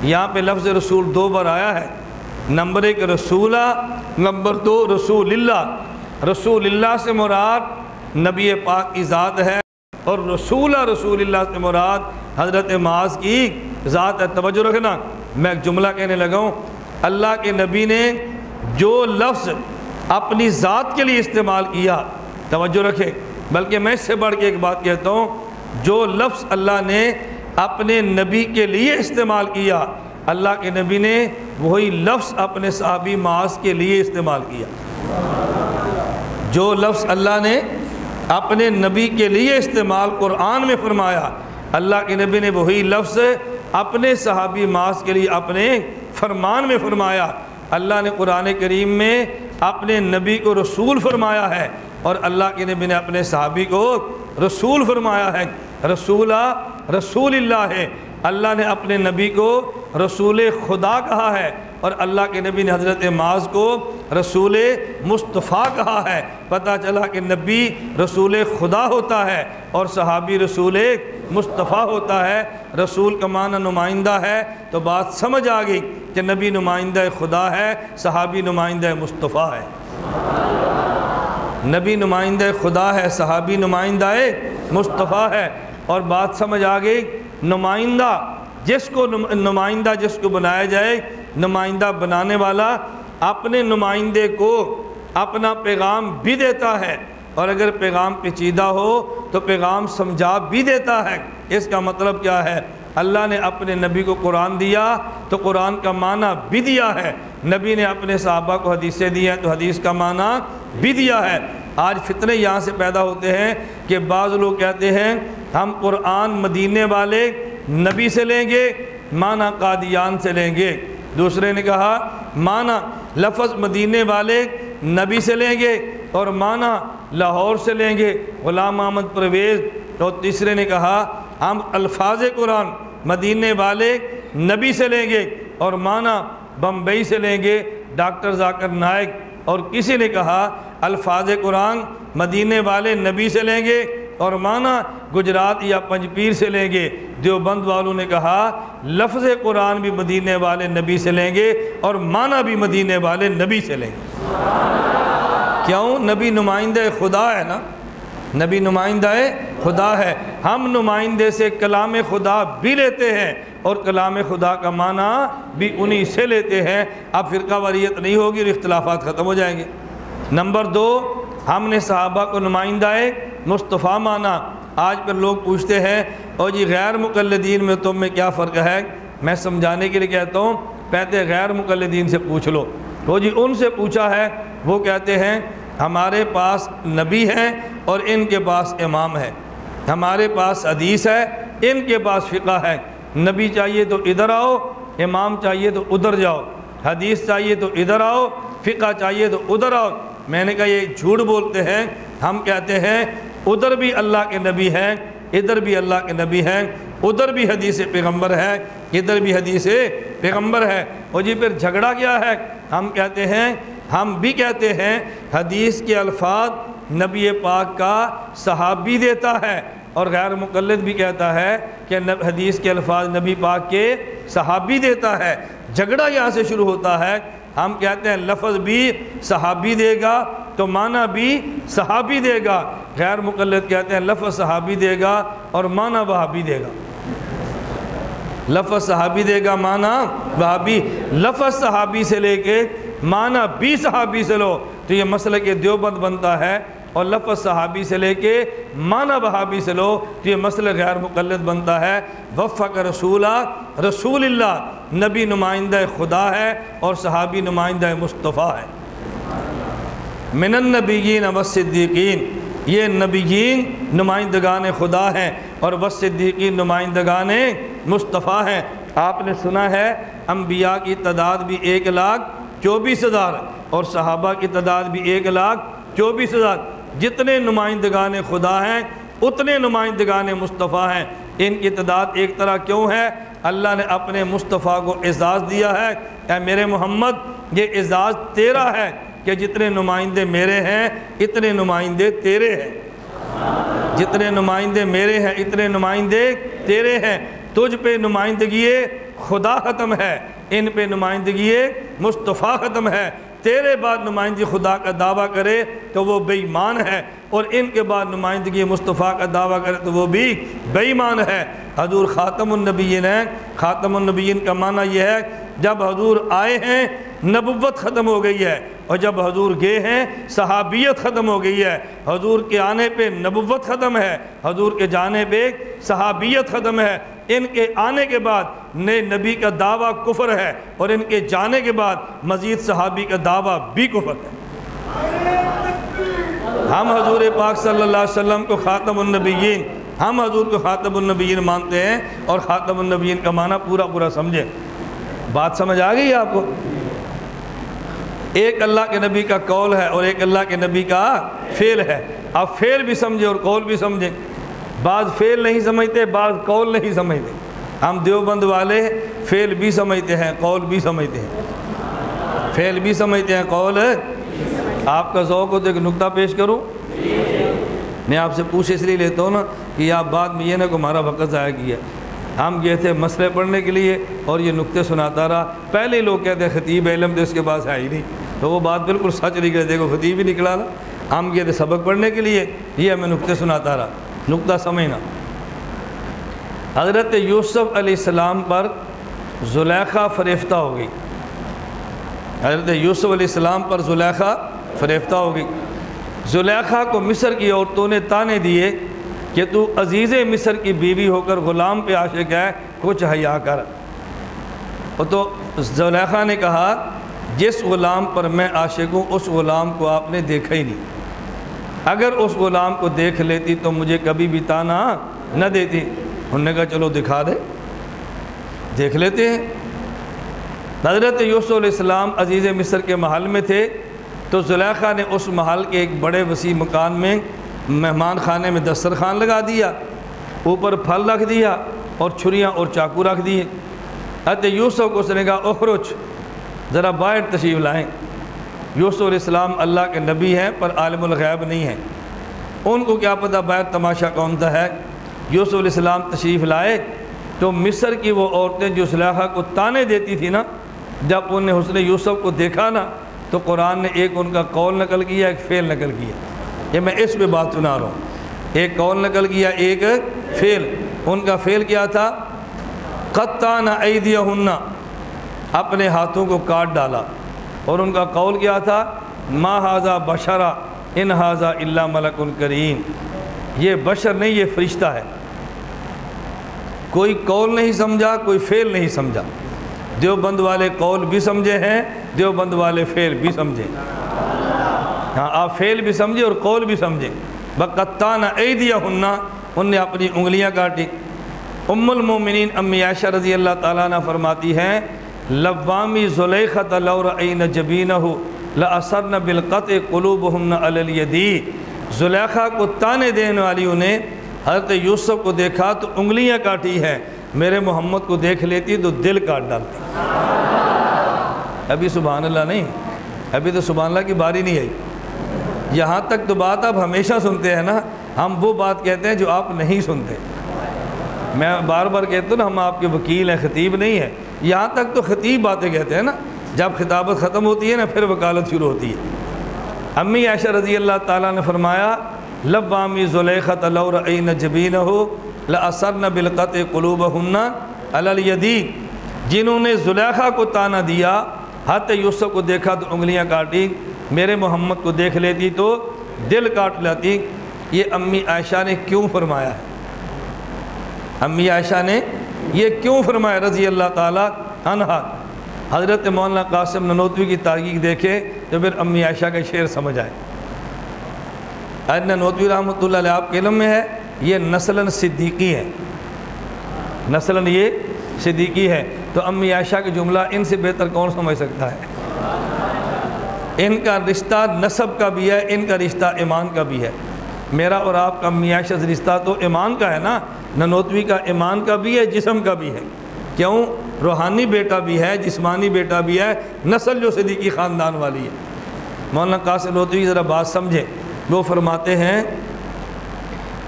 S2: یہاں پہ لفظ رسول 2 بار آیا ہے، نمبر 1 رسولہ، نمبر 2 رسول اللہ۔ رسول اللہ سے مراد نبی پاک کی ذات ہے، اور رسول اللہ سے مراد حضرت معاذ کی ذات ہے۔ توجہ رکھنا، میں ایک جملہ کہنے لگا ہوں، اللہ کے نبی نے جو لفظ اپنی ذات کے لیے استعمال کیا، توجہ رکھے، بلکہ میں اس سے بڑھ کے ایک بات کہتا ہوں، جو لفظ اللہ نے اپنے نبی کے لیے استعمال کیا، اللہ کے نبی نے وہی لفظ اپنے صحابی معاذ کے لیے استعمال کیا۔ جو لفظ اللہ نے اپنے نبی کے لیے استعمال قرآن میں فرمایا، اللہ کے نبی نے وہی لفظ اپنے صحابی معاذ کے لیے اپنے فرمان میں فرمایا۔ اللہ نے قرآن کریم میں اپنے نبی کو رسول فرمایا ہے، اور اللہ کے نبی نے اپنے صحابی کو رسول فرمایا ہے۔ رسول اللہ ہے، اللہ نے اپنے نبی کو رسول خدا کہا ہے، اور اللہ کے نبی نے حضرت معاذ کو رسول مصطفیٰ کہا ہے۔ پتہ چلا کہ نبی رسول خدا ہوتا ہے اور صحابی رسول مصطفیٰ ہوتا ہے۔ رسول کا معنی نمائندہ ہے، تو بات سمجھ آ گئی کہ نبی نمائندہ خدا ہے، صحابی نمائندہ مصطفیٰ ہے۔ نبی نمائندہ خدا ہے، صحابی نمائندہ مصطفیٰ ہے، اور بات سمجھ آ گئی۔ نمائندہ جس کو بنایا جائے، نمائندہ بنانے والا اپنے نمائندے کو اپنا پیغام بھی دیتا ہے، اور اگر پیغام پیچیدہ ہو تو پیغام سمجھا بھی دیتا ہے۔ اس کا مطلب کیا ہے؟ اللہ نے اپنے نبی کو قرآن دیا تو قرآن کا معنی بھی دیا ہے، نبی نے اپنے صحابہ کو حدیثیں دی ہیں تو حدیث کا معنی بھی دیا ہے۔ آج فتنے یہاں سے پیدا ہوتے ہیں کہ بعض لوگ کہتے ہیں ہم قرآن مدینے والے نبی سے لیں گے، معنی قادیان سے لیں گے۔ دوسرے نے کہا معنی لفظ مدینے والے نبی سے لیں گے اور معنی لاہور سے لیں گے، غلام محمد پرویز۔ اور تیسرے نے کہا ہم الفاظ قرآن مدینے والے نبی سے لیں گے اور معنی بمبئی سے لیں گے، ڈاکٹر ذاکر نائک۔ اور کسی نے کہا الفاظ قرآن مدینے والے نبی سے لیں گے اور معنی گجرات یا پنجپیر سے لیں گے۔ دیوبند والوں نے کہا لفظ قرآن بھی مدینے والے نبی سے لیں گے اور معنی بھی مدینے والے نبی سے لیں گے۔ کیوں؟ نبی نمائندہ خدا ہے نا، نبی نمائندہ خدا ہے۔ ہم نمائندے سے کلام خدا بھی لیتے ہیں اور کلام خدا کا معنی بھی انہی سے لیتے ہیں۔ اب فرقہ واریت نہیں ہوگی اور اختلافات ختم ہو جائیں گے۔ نمبر 2، ہم نے صحابہ کو نمائندہ مصطفیٰ مانا۔ آج پر لوگ پوچھتے ہیں اور جی غیر مقلدین میں تم میں کیا فرق ہے؟ میں سمجھانے کے لیے کہتا ہوں پہلے غیر مقلدین سے پوچھ لو۔ تو جی ان سے پوچھا ہے، وہ کہتے ہیں ہمارے پاس نبی ہیں اور ان کے پاس امام ہے، ہمارے پاس حدیث ہے، ان کے پاس فقہ ہے۔ نبی چاہیے تو ادھر آؤ، امام چاہیے تو ادھر جاؤ، حدیث چاہیے تو ادھر آؤ، فقہ چاہیے تو ادھر آؤ۔ میں نے کہا یہ جھوٹ بولتے ہیں۔ ہم کہتے ہیں ادھر بھی اللہ کے نبی ہیں، ادھر بھی اللہ کے نبی ہیں، ادھر بھی حدیث پیغمبر ہے، ادھر بھی حدیث پیغمبر ہے۔ اور جی پھر جھگڑا کیا ہے؟ ہم بھی کہتے ہیں حدیث کے الفاظ نبی پاک کا صحابی دیتا ہے، اور غیر مقلد بھی کہتا ہے کہ حدیث کے الفاظ نبی پاک کے صحابی دیتا ہے۔ جھگڑا یہاں سے شروع ہوتا ہے۔ ہم کہتے ہیں لفظ بھی صحابی دے گا تو معنی بھی صحابی دے گا، غیر مقلد کہتے ہیں لفظ صحابی دے گا اور معنی وہابی دے گا۔ لفظ صحابی دے گا، معنی وہابی۔ لفظ صحابی سے لے کے معنی بھی صحابی سے لو تو یہ مسلک دیوبند بنتا ہے، اور لفظ صحابی سے لے کے معنی وہابی سے لو تو یہ مسلک غیر مقلد بنتا ہے۔ وفق رسول اللہ، نبی نمائندہ خدا ہے اور صحابی نمائندہ مصطفیٰ ہے۔ من النبیین والصدیقین، یہ نبیین نمائندگان خدا ہیں اور والصدیقین نمائندگان مصطفیٰ ہیں۔ آپ نے سنا ہے انبیاء کی تعداد بھی 1,24,000 اور صحابہ کی تعداد بھی 1,24,000۔ جتنے نمائندگان خدا ہیں اتنے نمائندگان مصطفیٰ ہیں۔ ان کی تعداد ایک طرح کیوں ہے؟ اللہ نے اپنے مصطفیٰ کو اعزاز دیا ہے، اے میرے محمد یہ اعزاز تیرا ہے کہ جتنے نمائندے میرے ہیں اتنے نمائندے تیرے ہیں، جتنے نمائندے میرے ہیں اتنے نمائندے تیرے ہیں۔ تجھ پہ نمائندگی خدا ختم ہے، ان پہ نمائندگی مصطفیٰ ختم ہے۔ تیرے بعد نمائندگی خدا کا دعویٰ کرے تو وہ بے ایمان ہے، اور ان کے بعد نمائندگی مصطفیٰ کا دعویٰ کرے تو وہ بھی بے ایمان ہے۔ حضور خاتم النبیین ہیں۔ خاتم النبیین کا معنی یہ ہے جب حضور آئے ہیں نبوت ختم ہو گئی ہے، اور جب حضور گئے ہیں صحابیت ختم ہو گئی ہے۔ حضور کے آنے پہ نبوت ختم ہے، حضور کے جانے پہ صحابیت ختم ہے۔ ان کے آنے کے بعد نئے نبی کا دعویٰ کفر ہے، اور ان کے جانے کے بعد مزید صحابی کا دعویٰ بھی کفر ہے۔ ہم حضور پاک صلی اللہ علیہ وسلم کو خاتم النبیین، ہم حضور کو خاتم النبیین مانتے ہیں، اور خاتم النبیین کا معنی پورا پورا سمجھیں۔ بات سمجھ آ گئی آپ کو؟ ایک اللہ کے نبی کا قول ہے اور ایک اللہ کے نبی کا فعل ہے۔ آپ فعل بھی سمجھیں اور قول بھی سمجھیں۔ بعض فعل نہیں سمجھتے، بعض قول نہیں سمجھتے۔ ہم دیوبند والے فعل بھی سمجھتے ہیں، قول بھی سمجھتے ہیں، فعل بھی سمجھتے ہیں، قول آپ کا ذوق ہو تو ایک نکتہ پیش کروں؟ میں آپ سے پوچھ اس لیے لیتا ہوں نا کہ آپ بعد میں یہ نہ کہ ہمارا وقت ضائع کیا۔ ہم گئے تھے مسئلے پڑھنے کے لیے اور یہ نکتے سناتا رہا۔ پہلے لوگ کہتے ہیں خطیب علم تو اس کے پاس ہے ہی نہیں، تو وہ بات بالکل سچ نکلے، دیکھو خطیب ہی نکلا نا۔ ہم گئے تھے سبق پڑھنے کے لیے، یہ ہمیں نکتے سناتا رہا۔ نکتہ سمجھنا، حضرت یوسف علیہ السلام پر زلیخا فریفتہ ہو گئی۔ حضرت یوسف علیہ السلام پر زلیخا فریفتہ ہو گئی۔ زلیخا کو مصر کی عورتوں نے تانے دیے کہ تو عزیز مصر کی بیوی ہو کر غلام پہ عاشق ہے، کچھ حیا کر۔ تو زلیخا نے کہا جس غلام پر میں عاشق ہوں اس غلام کو آپ نے دیکھا ہی نہیں، اگر اس غلام کو دیکھ لیتی تو مجھے کبھی بھی تانا نہ دیتی۔ انہوں نے کہا چلو دکھا دے، دیکھ لیتے ہیں۔ حضرت یوسف علیہ السلام عزیز مصر کے محل میں تھے، تو زلیخا نے اس محل کے ایک بڑے وسیع مکان میں مہمان خانے میں دسترخوان لگا دیا، اوپر پھل رکھ دیا اور چھریاں اور چاقو رکھ دیے۔ حضرت یوسف کو اس نے کہا اخرج، ذرا باہر تشریف لائیں۔ یوسف علیہ السلام اللہ کے نبی ہیں پر عالم الغیب نہیں ہیں، ان کو کیا پتہ باہر تماشا کون سا ہے۔ یوسف علیہ السلام تشریف لائے تو مصر کی وہ عورتیں جو زلیخا کو تانے دیتی تھی نا، جب انہوں نے حسن یوسف کو دیکھا نا تو قرآن نے ایک ان کا قول نقل کیا، ایک فعل نقل کیا۔ یہ میں اس پہ بات سنا رہا ہوں، ایک قول نقل کیا، ایک فعل۔ ان کا فعل کیا تھا؟ قطعن ایدیہن، اپنے ہاتھوں کو کاٹ ڈالا۔ اور ان کا قول کیا تھا؟ ما ھذا بشرا ان ھذا الا ملک کریم، یہ بشر نہیں یہ فرشتہ ہے۔ کوئی قول نہیں سمجھا، کوئی فعل نہیں سمجھا۔ دیوبند والے قول بھی سمجھے ہیں، دیوبند والے فعل بھی سمجھے۔ ہاں آپ فعل بھی سمجھے اور قول بھی سمجھے۔ بقطعن ایدیہن، ان نے اپنی انگلیاں کاٹی۔ ام المومنین امی عائشہ رضی اللہ تعالیٰ عنہ فرماتی ہیں لوامی زلیخۃ لو رأین جبینہ لأثرن بالقطع قلوبہن علی الید۔ زلیخا کو تانے دینے والیوں نے حضرت یوسف کو دیکھا تو انگلیاں کاٹی ہیں، میرے محمد کو دیکھ لیتی تو دل کاٹ ڈالتی۔ ابھی سبحان اللہ نہیں، ابھی تو سبحان اللہ کی باری نہیں آئی۔ یہاں تک تو بات آپ ہمیشہ سنتے ہیں نا، ہم وہ بات کہتے ہیں جو آپ نہیں سنتے۔ میں بار بار کہتا ہوں نا ہم آپ کے وکیل ہیں، خطیب نہیں ہیں۔ یہاں تک تو خطیب باتیں کہتے ہیں نا، جب خطابت ختم ہوتی ہے نا پھر وکالت شروع ہوتی ہے۔ امی عائشہ رضی اللہ تعالیٰ نے فرمایا لوامی زلیخۃ لو رأین جبینہ لأثرن بالقطع قلوبہن علی الید، جنہوں نے زلیخا کو تانا دیا، حضرت یوسف کو دیکھا تو انگلیاں کاٹی، میرے محمد کو دیکھ لیتی تو دل کاٹ لیتی۔ یہ امی عائشہ نے کیوں فرمایا ہے؟ امی عائشہ نے یہ کیوں فرمایا رضی اللہ تعالیٰ عنہا؟ حضرت مولانا قاسم ننوتوی کی تحقیق دیکھے تو پھر امی عائشہ کا شعر سمجھ آئے۔ حضرت ننوتوی رحمۃ اللہ علیہ آپ کے علم میں ہے، یہ نسلاً صدیقی ہے، نسلاً یہ صدیقی ہے، تو امی عائشہ کا جملہ ان سے بہتر کون سمجھ سکتا ہے؟ ان کا رشتہ نسب کا بھی ہے، ان کا رشتہ ایمان کا بھی ہے۔ میرا اور آپ کا امی عائشہ سے رشتہ تو ایمان کا ہے نا، ننوتوی کا ایمان کا بھی ہے، جسم کا بھی ہے۔ کیوں؟ روحانی بیٹا بھی ہے، جسمانی بیٹا بھی ہے، نسل جو صدیقی خاندان والی ہے۔ مولانا قاسم ننوتوی ذرا بات سمجھیں، وہ فرماتے ہیں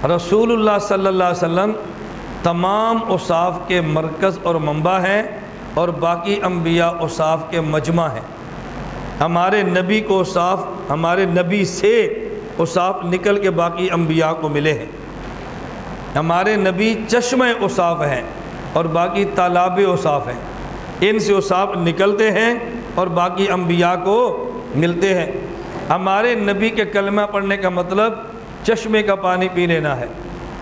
S2: رسول اللہ صلی اللہ علیہ وسلم تمام اوصاف کے مرکز اور منبع ہیں، اور باقی انبیاء اوصاف کے مجمع ہیں۔ ہمارے نبی کو اوصاف، ہمارے نبی سے اوصاف نکل کے باقی انبیاء کو ملے ہیں۔ ہمارے نبی چشمہ اوصاف ہیں اور باقی تالاب اوصاف ہیں، ان سے اوصاف نکلتے ہیں اور باقی انبیاء کو ملتے ہیں۔ ہمارے نبی کے کلمہ پڑھنے کا مطلب چشمے کا پانی پی لینا ہے،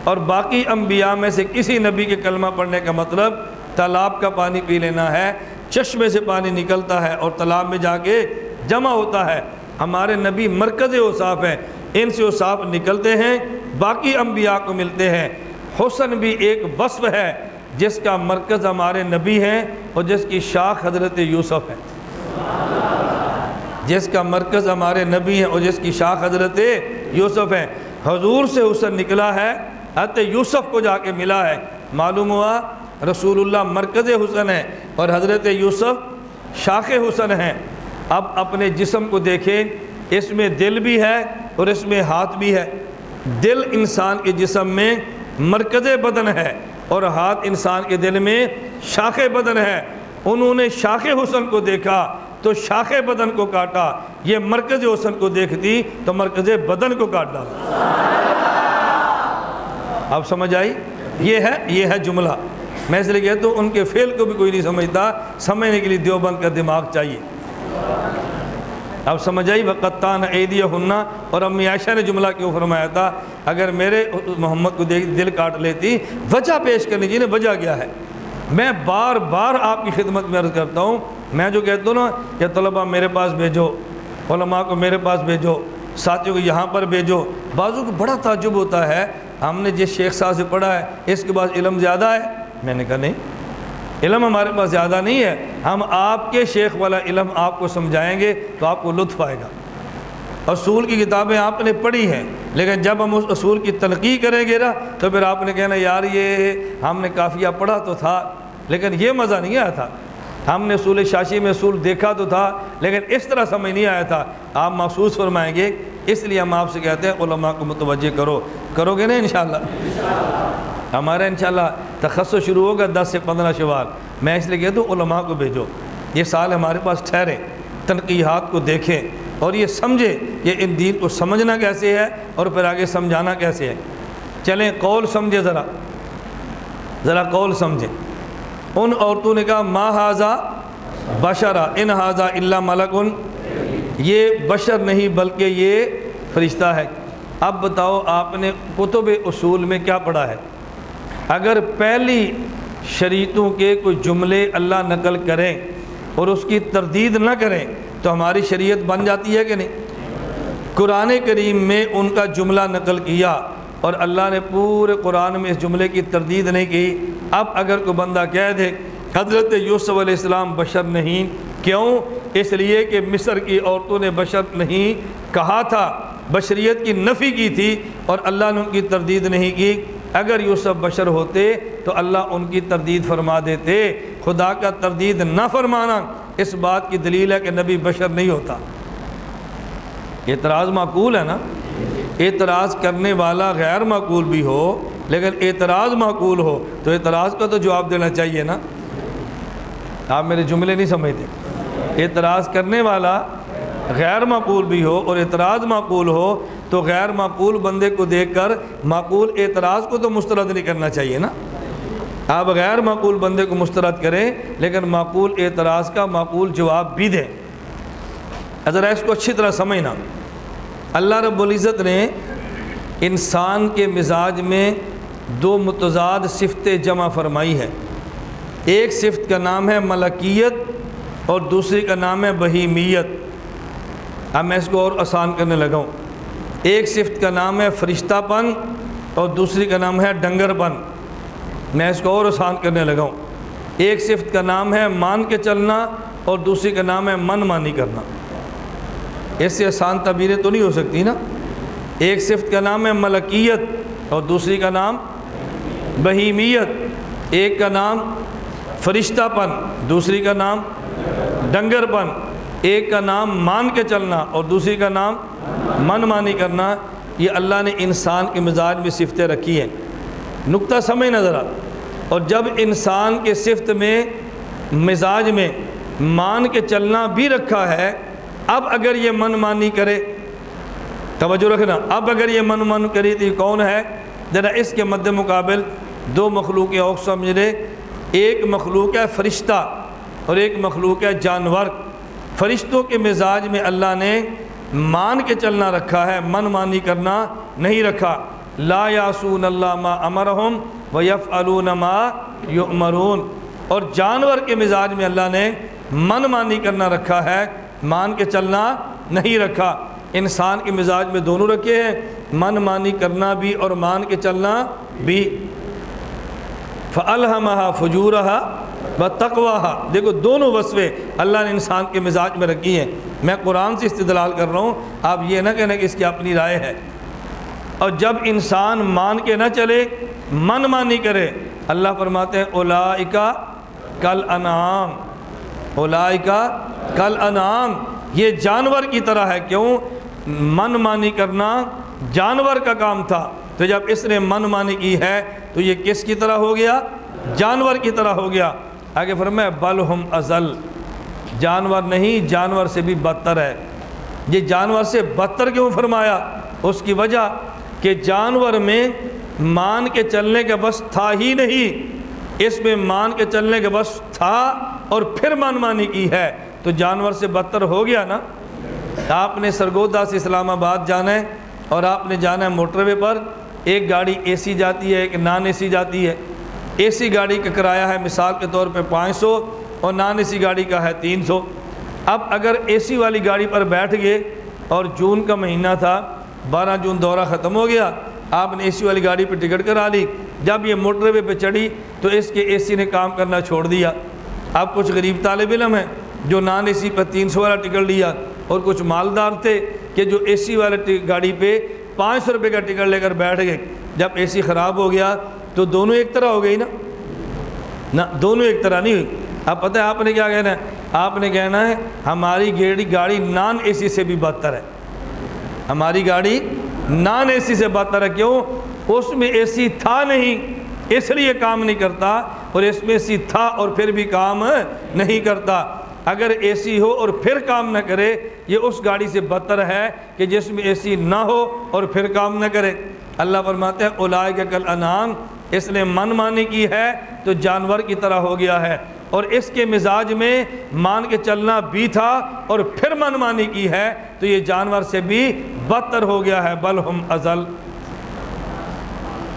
S2: اور باقی انبیاء میں سے کسی نبی کے کلمہ پڑھنے کا مطلب تالاب کا پانی پی لینا ہے۔ چشمے سے پانی نکلتا ہے اور تالاب میں جا کے جمع ہوتا ہے۔ ہمارے نبی مرکز اوصاف ہیں، ان سے اوصاف نکلتے ہیں، باقی انبیاء کو ملتے ہیں۔ حسن بھی ایک وصف ہے جس کا مرکز ہمارے نبی ہیں اور جس کی شاخ حضرت یوسف ہے۔ جس کا مرکز ہمارے نبی ہیں اور جس کی شاخ حضرت یوسف ہے۔ حضور سے حسن نکلا ہے، حضرت یوسف کو جا کے ملا ہے۔ معلوم ہوا رسول اللہ مرکز حسن ہے اور حضرت یوسف شاخ حسن ہیں۔ اب اپنے جسم کو دیکھیں، اس میں دل بھی ہے اور اس میں ہاتھ بھی ہے۔ دل انسان کے جسم میں مرکز بدن ہے اور ہاتھ انسان کے دل میں شاخ بدن ہے۔ انہوں نے شاخ حسن کو دیکھا تو شاخ بدن کو کاٹا، یہ مرکز حسن کو دیکھتی تو مرکز بدن کو کاٹ ڈالا۔ اب سمجھ آئی؟ یہ ہے جملہ۔ میں اس لیے کہتا ہوں ان کے فعل کو بھی کوئی نہیں سمجھتا، سمجھنے کے لیے دیوبند کا دماغ چاہیے۔ اب سمجھ آئی؟ وَقَطَّعْنَ أَيْدِيَهُنَّ، اور امی عائشہ نے جملہ کیوں فرمایا تھا؟ اگر میرے محمد کو دیکھ دل کاٹ لیتی، وجہ پیش کرنی چاہیے، وجہ کیا ہے؟ میں بار بار آپ کی خدمت میں عرض کرتا ہوں، میں جو کہتا ہوں نا کہ طلبہ میرے پاس بھیجو، علماء کو میرے پاس بھیجو، ساتھیوں کو یہاں پر بھیجو، بعضوں کو بڑا تعجب ہوتا ہے، ہم نے جس شیخ صاحب سے پڑھا ہے اس کے پاس علم زیادہ ہے۔ میں نے کہا نہیں، علم ہمارے پاس زیادہ نہیں ہے، ہم آپ کے شیخ والا علم آپ کو سمجھائیں گے تو آپ کو لطف آئے گا۔ اصول کی کتابیں آپ نے پڑھی ہیں، لیکن جب ہم اس اصول کی تنقید کریں گے نا تو پھر آپ نے کہنا یار یہ ہم نے کافیہ پڑھا تو تھا لیکن یہ مزہ نہیں آیا تھا، ہم نے اصول شاشی میں اصول دیکھا تو تھا لیکن اس طرح سمجھ نہیں آیا تھا۔ آپ محسوس فرمائیں گے، اس لیے ہم آپ سے کہتے ہیں علماء کو متوجہ کرو گے نا انشاءاللہ؟ ہمارا انشاءاللہ تخصص شروع ہوگا 10 سے 15 شوال۔ میں اس لیے کہتا ہوں علماء کو بھیجو، یہ سال ہمارے پاس ٹھہرے، تنقیحات کو دیکھیں اور یہ سمجھیں کہ ان دین کو سمجھنا کیسے ہے اور پھر آگے سمجھانا کیسے ہے۔ چلیں قول سمجھے، ذرا قول سمجھیں۔ ان عورتوں نے کہا ما ھذا بشرا ان ھذا الا ملک، یہ بشر نہیں بلکہ یہ فرشتہ ہے۔ اب بتاؤ آپ نے کتب اصول میں کیا پڑھا ہے؟ اگر پہلی شریعتوں کے کوئی جملے اللہ نقل کریں اور اس کی تردید نہ کریں تو ہماری شریعت بن جاتی ہے کہ نہیں؟ قرآن کریم میں ان کا جملہ نقل کیا اور اللہ نے پورے قرآن میں اس جملے کی تردید نہیں کی۔ اب اگر کوئی بندہ کہہ دے حضرت یوسف علیہ السلام بشر نہیں، کیوں؟ اس لیے کہ مصر کی عورتوں نے بشر نہیں کہا تھا، بشریت کی نفی کی تھی اور اللہ نے ان کی تردید نہیں کی۔ اگر یوسف بشر ہوتے تو اللہ ان کی تردید فرما دیتے۔ خدا کا تردید نہ فرمانا اس بات کی دلیل ہے کہ نبی بشر نہیں ہوتا۔ اعتراض معقول ہے نا؟ اعتراض کرنے والا غیر معقول بھی ہو لیکن اعتراض معقول ہو تو اعتراض کا تو جواب دینا چاہیے نا۔ آپ میرے جملے نہیں سمجھتے؟ اعتراض کرنے والا غیر معقول بھی ہو اور اعتراض معقول ہو تو غیر معقول بندے کو دیکھ کر معقول اعتراض کو تو مسترد نہیں کرنا چاہیے نا۔ آپ غیر معقول بندے کو مسترد کریں لیکن معقول اعتراض کا معقول جواب بھی دیں۔ ذرا اس کو اچھی طرح سمجھنا، اللہ رب العزت نے انسان کے مزاج میں دو متضاد صفتیں جمع فرمائی ہے۔ ایک صفت کا نام ہے ملکیت اور دوسری کا نام ہے بہیمیت۔ اب میں اس کو اور آسان کرنے لگا ہوں۔ ایک صفت کا نام ہے فرشتہ پن اور دوسری کا نام ہے ڈنگر پن۔ میں اس کو اور آسان کرنے لگا ہوں۔ ایک صفت کا نام ہے مان کے چلنا اور دوسری کا نام ہے من مانی کرنا۔ اس سے آسان تعبیریں تو نہیں ہو سکتی نا۔ ایک صفت کا نام ہے ملکیت اور دوسری کا نام بہیمیت، ایک کا نام فرشتہ پن، دوسری کا نام ڈنگر پن، ایک کا نام مان کے چلنا اور دوسری کا نام من مانی کرنا، یہ اللہ نے انسان کے مزاج میں صفتیں رکھی ہیں۔ نقطہ سمجھ نظر آ، اور جب انسان کے صفت میں مزاج میں مان کے چلنا بھی رکھا ہے، اب اگر یہ من مانی کرے، توجہ رکھنا، اب اگر یہ من مانی کرے تو یہ کون ہے؟ ذرا اس کے مد مقابل دو مخلوق اور سمجھ لے، ایک مخلوق ہے فرشتہ اور ایک مخلوق ہے جانور۔ فرشتوں کے مزاج میں اللہ نے مان کے چلنا رکھا ہے، من مانی کرنا نہیں رکھا۔ لا یعصون اللہ ما امرہم ویفعلون ما یؤمرون، اور جانور کے مزاج میں اللہ نے من مانی کرنا رکھا ہے، مان کے چلنا نہیں رکھا۔ انسان کے مزاج میں دونوں رکھے ہیں، من مانی کرنا بھی اور مان کے چلنا بھی۔ فَأَلْهَمَهَا فُجُورَهَا وَتَقْوَاهَا، دیکھو دونوں وصفیں اللہ نے انسان کے مزاج میں رکھی ہیں۔ میں قرآن سے استدلال کر رہا ہوں، آپ یہ نہ کہنا کہ اس کی اپنی رائے ہے۔ اور جب انسان مان کے نہ چلے، من مانی کرے، اللہ فرماتے ہیں اولئک کالانعام، اولئک کالانعام، یہ جانور کی طرح ہے۔ کیوں؟ من مانی کرنا جانور کا کام تھا، تو جب اس نے من مانی کی ہے تو یہ کس کی طرح ہو گیا؟ جانور کی طرح ہو گیا۔ آگے فرمایا بل ہم اضل، جانور نہیں، جانور سے بھی بدتر ہے۔ یہ جانور سے بدتر کیوں فرمایا؟ اس کی وجہ کہ جانور میں مان کے چلنے کا بس تھا ہی نہیں، اس میں مان کے چلنے کا بس تھا اور پھر من مانی کی ہے، تو جانور سے بدتر ہو گیا نا۔ آپ نے سرگودا سے اسلام آباد جانا ہے اور آپ نے جانا ہے موٹر وے پر، ایک گاڑی اے سی جاتی ہے، ایک نان اے سی جاتی ہے۔ اے سی گاڑی کا کرایہ ہے مثال کے طور پہ 500 اور نان اے سی گاڑی کا ہے 300۔ اب اگر اے سی والی گاڑی پر بیٹھ گئے اور جون کا مہینہ تھا، 12 جون دورہ ختم ہو گیا، آپ نے اے سی والی گاڑی پہ ٹکٹ کرا لی، جب یہ موٹر وے پہ چڑھی تو اس کے اے سی نے کام کرنا چھوڑ دیا۔ اب کچھ غریب طالب علم ہیں جو نان اے سی پہ 300 والا ٹکٹ لیا، اور کچھ مالدار تھے کہ جو اے سی والے گاڑی پہ 500 روپے کا ٹکٹ لے کر بیٹھ گئے۔ جب اے سی خراب ہو گیا تو دونوں ایک طرح ہو گئی نا، نہ دونوں ایک طرح نہیں ہوئی۔ اب پتہ ہے آپ نے کیا کہنا ہے؟ آپ نے کہنا ہے ہماری گاڑی نان اے سی سے بھی بدتر ہے، ہماری گاڑی نان اے سی سے بدتر ہے۔ کیوں؟ اس میں اے سی تھا نہیں اس لیے کام نہیں کرتا، اور اس میں اے سی تھا اور پھر بھی کام نہیں کرتا۔ اگر اے سی ہو اور پھر کام نہ کرے، یہ اس گاڑی سے بدتر ہے کہ جس میں اے سی نہ ہو اور پھر کام نہ کرے۔ اللہ فرماتے ہیں اولئک کالانعام، اس نے من مانی کی ہے تو جانور کی طرح ہو گیا ہے، اور اس کے مزاج میں مان کے چلنا بھی تھا اور پھر من مانی کی ہے تو یہ جانور سے بھی بدتر ہو گیا ہے۔ بل ہم اضل،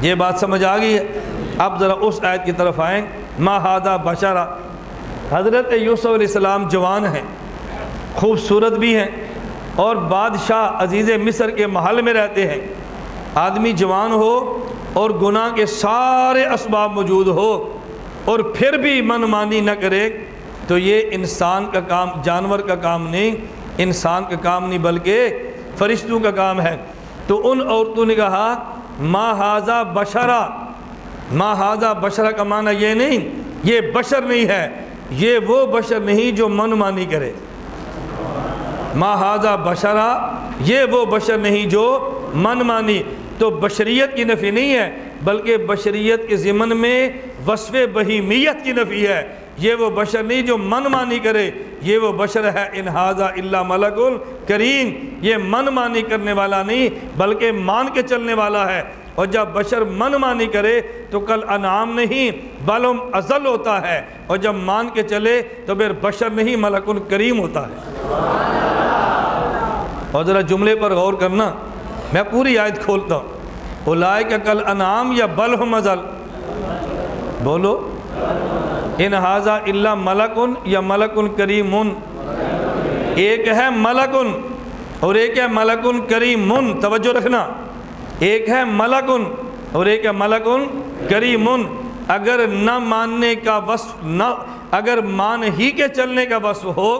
S2: یہ بات سمجھ آ گئی ہے؟ اب ذرا اس آیت کی طرف آئیں۔ ما ھذا بشرا، حضرت یوسف علیہ السلام جوان ہیں، خوبصورت بھی ہیں، اور بادشاہ عزیز مصر کے محل میں رہتے ہیں۔ آدمی جوان ہو اور گناہ کے سارے اسباب موجود ہو اور پھر بھی من مانی نہ کرے تو یہ انسان کا کام، جانور کا کام نہیں، انسان کا کام نہیں بلکہ فرشتوں کا کام ہے۔ تو ان عورتوں نے کہا ما ھذا بشرا، ما ھذا بشرا کا معنی یہ نہیں یہ بشر نہیں ہے، یہ وہ بشر نہیں جو من مانی کرے۔ ما ھذا بشرا، یہ وہ بشر نہیں جو من مانی، تو بشریت کی نفی نہیں ہے بلکہ بشریت کے ضمن میں وصف بہیمیت کی نفی ہے۔ یہ وہ بشر نہیں جو من مانی کرے، یہ وہ بشر ہے ان ھذا الا ملک کریم، یہ من مانی کرنے والا نہیں بلکہ مان کے چلنے والا ہے۔ اور جب بشر من مانی کرے تو کل انعام نہیں بل ہم اضل ہوتا ہے، اور جب مان کے چلے تو پھر بشر نہیں ملک کریم ہوتا ہے۔ اور ذرا جملے پر غور کرنا، میں پوری آیت کھولتا ہوں۔ اولئک کالانعام یا بل ہم اضل؟ بولو، ان ھذا الا ملک یا ملک کریم؟ ایک ہے ملک اور ایک ہے ملک کریم، توجہ رکھنا، ایک ہے ملک اور ایک ہے ملک کریم۔ اگر نہ ماننے کا وصف، نہ اگر مان ہی کے چلنے کا وصف ہو،